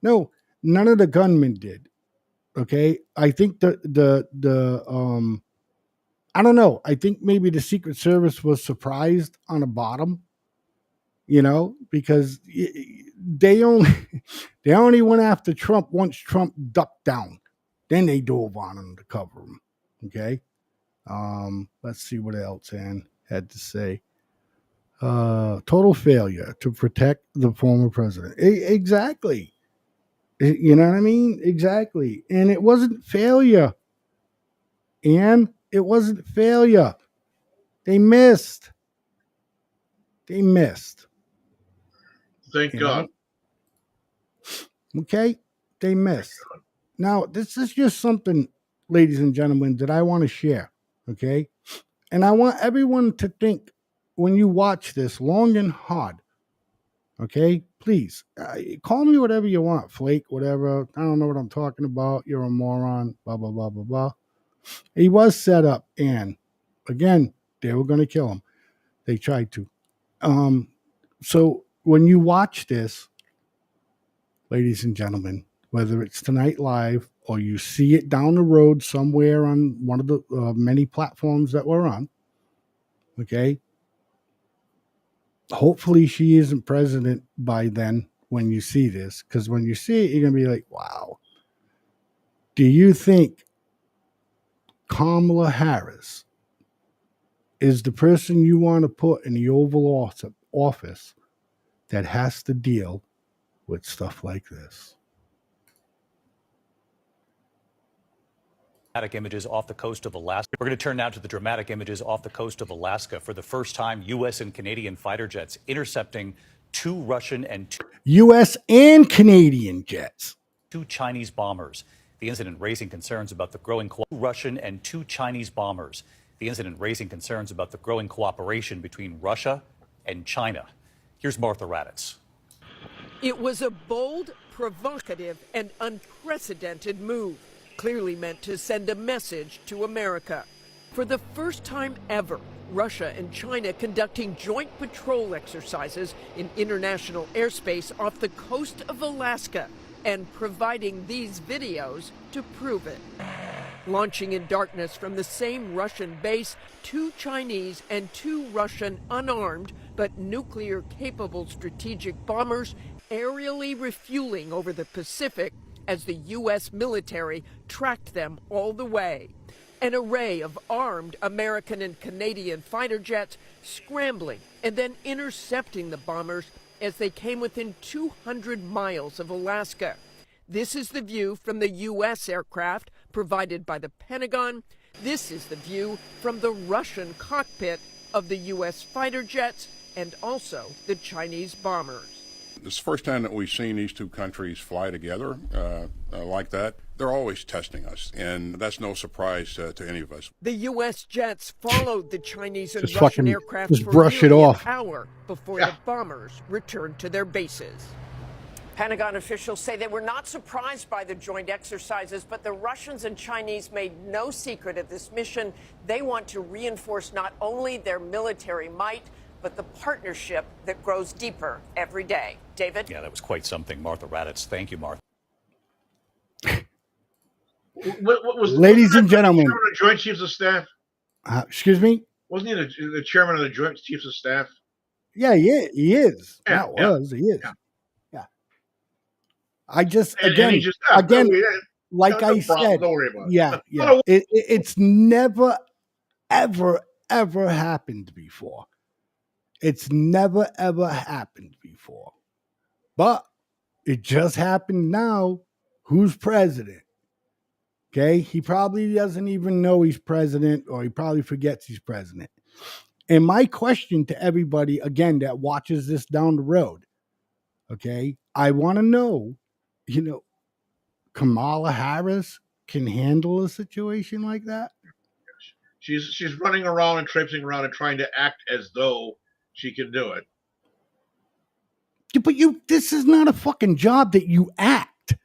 No, none of the gunmen did. Okay, I think I don't know. I think maybe the Secret Service was surprised on the bottom, because they only went after Trump once Trump ducked down. Then they dove on him to cover him. Okay, let's see what else Ann had to say. Total failure to protect the former president. Exactly. You know what I mean? Exactly. And it wasn't failure. And it wasn't failure. They missed. Thank God. Okay? They missed. Now, this is just something, ladies and gentlemen, that I want to share. Okay? And I want everyone to think when you watch this long and hard. Okay, please call me whatever you want, flake, whatever. I don't know what I'm talking about. You're a moron, blah, blah, blah, blah, blah. He was set up, and again, they were going to kill him. They tried to. So when you watch this, ladies and gentlemen, whether it's Tonight Live or you see it down the road somewhere on one of the many platforms that we're on, okay, hopefully she isn't president by then when you see this, because when you see it, you're going to be like, wow. Do you think Kamala Harris is the person you want to put in the Oval Office that has to deal with stuff like this. Dramatic images off the coast of Alaska. We're going to turn now to the dramatic images off the coast of Alaska. For the first time, U.S. and Canadian fighter jets intercepting two Russian and U.S. and Canadian jets. two Chinese bombers. The incident raising concerns about the growing Russian and two Chinese bombers. The incident raising concerns about the growing cooperation between Russia and China. Here's Martha Raddatz. It was a bold, provocative, and unprecedented move, clearly meant to send a message to America. For the first time ever, Russia and China conducting joint patrol exercises in international airspace off the coast of Alaska and providing these videos to prove it. Launching in darkness from the same Russian base, two Chinese and two Russian unarmed but nuclear-capable strategic bombers aerially refueling over the Pacific as the U.S. military tracked them all the way. An array of armed American and Canadian fighter jets scrambling and then intercepting the bombers as they came within 200 miles of Alaska. This is the view from the U.S. aircraft provided by the Pentagon. This is the view from the Russian cockpit of the U.S. fighter jets and also the Chinese bombers. This is the first time that we've seen these two countries fly together like that. They're always testing us, and that's no surprise to any of us. The U.S. jets followed the Chinese and Just Russian fucking- aircraft just for brush it nearly off. an hour before the bombers returned to their bases. Pentagon officials say they were not surprised by the joint exercises, but the Russians and Chinese made no secret of this mission. They want to reinforce not only their military might, but the partnership that grows deeper every day. David? Yeah, that was quite something. Martha Raddatz. Thank you, Martha. Ladies and gentlemen. Chairman of the Joint Chiefs of Staff? Excuse me? Wasn't he the chairman of the Joint Chiefs of Staff? Yeah, he is. Yeah, Not was, he is. Yeah. I just, And again, he just- like no I problem. said, Don't worry about it. yeah. It's never, ever, ever happened before. It's never, ever happened before. But it just happened now. Who's president? Okay, he probably doesn't even know he's president, or he probably forgets he's president. And my question to everybody, again, that watches this down the road, okay, I want to know, Kamala Harris can handle a situation like that? She's running around and traipsing around and trying to act as though she can do it. But this is not a fucking job that you act.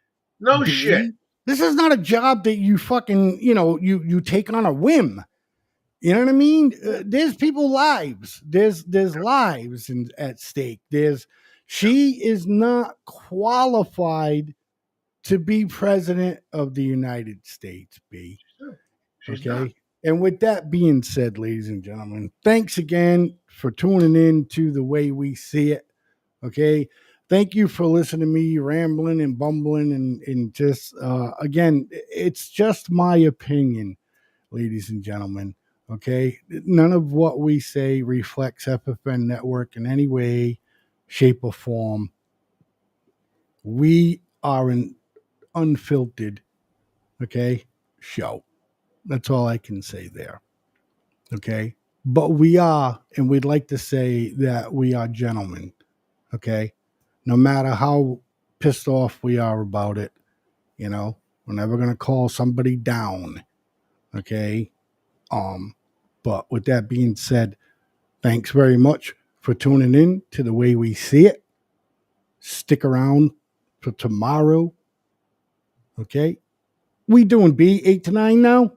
No B. shit. This is not a job that you fucking, you take on a whim. You know what I mean? There's people's lives. There's lives at stake. She is not qualified to be president of the United States, B. She's okay. not. And with that being said, ladies and gentlemen, thanks again for tuning in to The Way We See It. Okay. Thank you for listening to me rambling and bumbling and just, again, it's just my opinion, ladies and gentlemen. Okay. None of what we say reflects FFN Network in any way, shape, or form. We are an unfiltered, okay, show. That's all I can say there. Okay. But we are, and we'd like to say that we are gentlemen. Okay. No matter how pissed off we are about it, we're never going to call somebody down. Okay. But with that being said, thanks very much for tuning in to The Way We See It. Stick around for tomorrow. Okay. We doing B 8 to 9 now?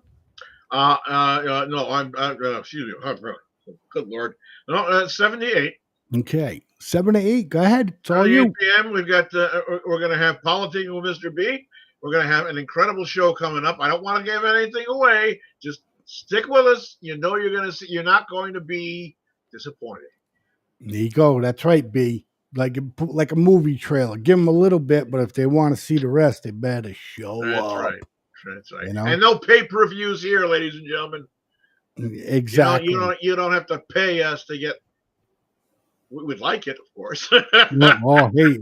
No, I'm excuse me. Good Lord. No, 78. Okay. 7 to 8. Go ahead. It's all you. 8 p.m. We've got we're going to have Politics with Mr. B. We're going to have an incredible show coming up. I don't want to give anything away. Just stick with us. You're going to see. You're not going to be disappointed. There you go. That's right, B. Like a movie trailer. Give them a little bit, but if they want to see the rest, they better show That's up. right. That's right. You know? And no pay-per-views here, ladies and gentlemen. Exactly. You don't have to pay us to get. We would like it, of course. Oh, hey,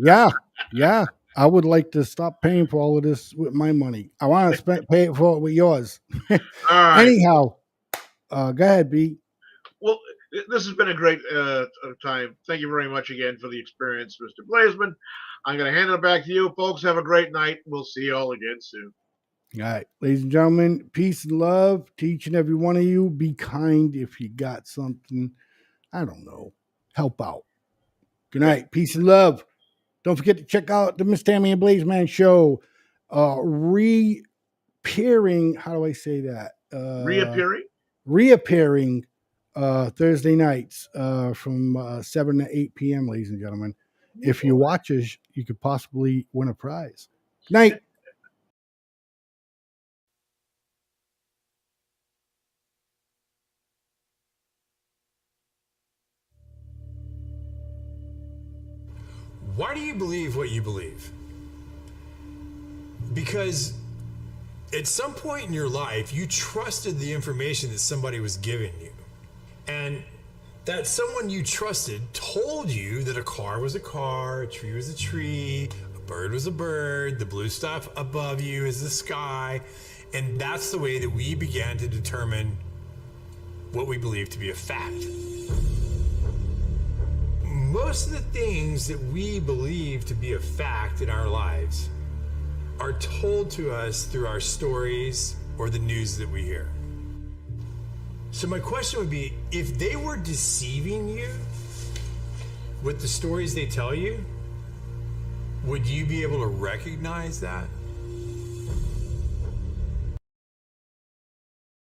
yeah. I would like to stop paying for all of this with my money. I want to pay it for it with yours. All right. Anyhow, go ahead, B. Well, this has been a great time. Thank you very much again for the experience, Mr. Blazeman. I'm going to hand it back to you, folks. Have a great night. We'll see you all again soon. All right, ladies and gentlemen, peace and love to each and every one of you. Be kind if you got something. I don't know. Help out. Good night. Peace and love. Don't forget to check out the Miss Tammy and Blazeman show. Reappearing. How do I say that? Reappearing Thursday nights from 7 to 8 p.m., ladies and gentlemen. If you watch us, you could possibly win a prize. Good night. Why do you believe what you believe? Because at some point in your life, you trusted the information that somebody was giving you. And that someone you trusted told you that a car was a car, a tree was a tree, a bird was a bird, the blue stuff above you is the sky. And that's the way that we began to determine what we believe to be a fact. Most of the things that we believe to be a fact in our lives are told to us through our stories or the news that we hear. So my question would be, if they were deceiving you with the stories they tell you, would you be able to recognize that?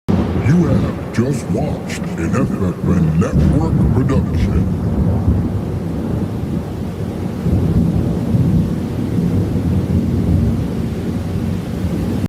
You have just watched an FFN Network production.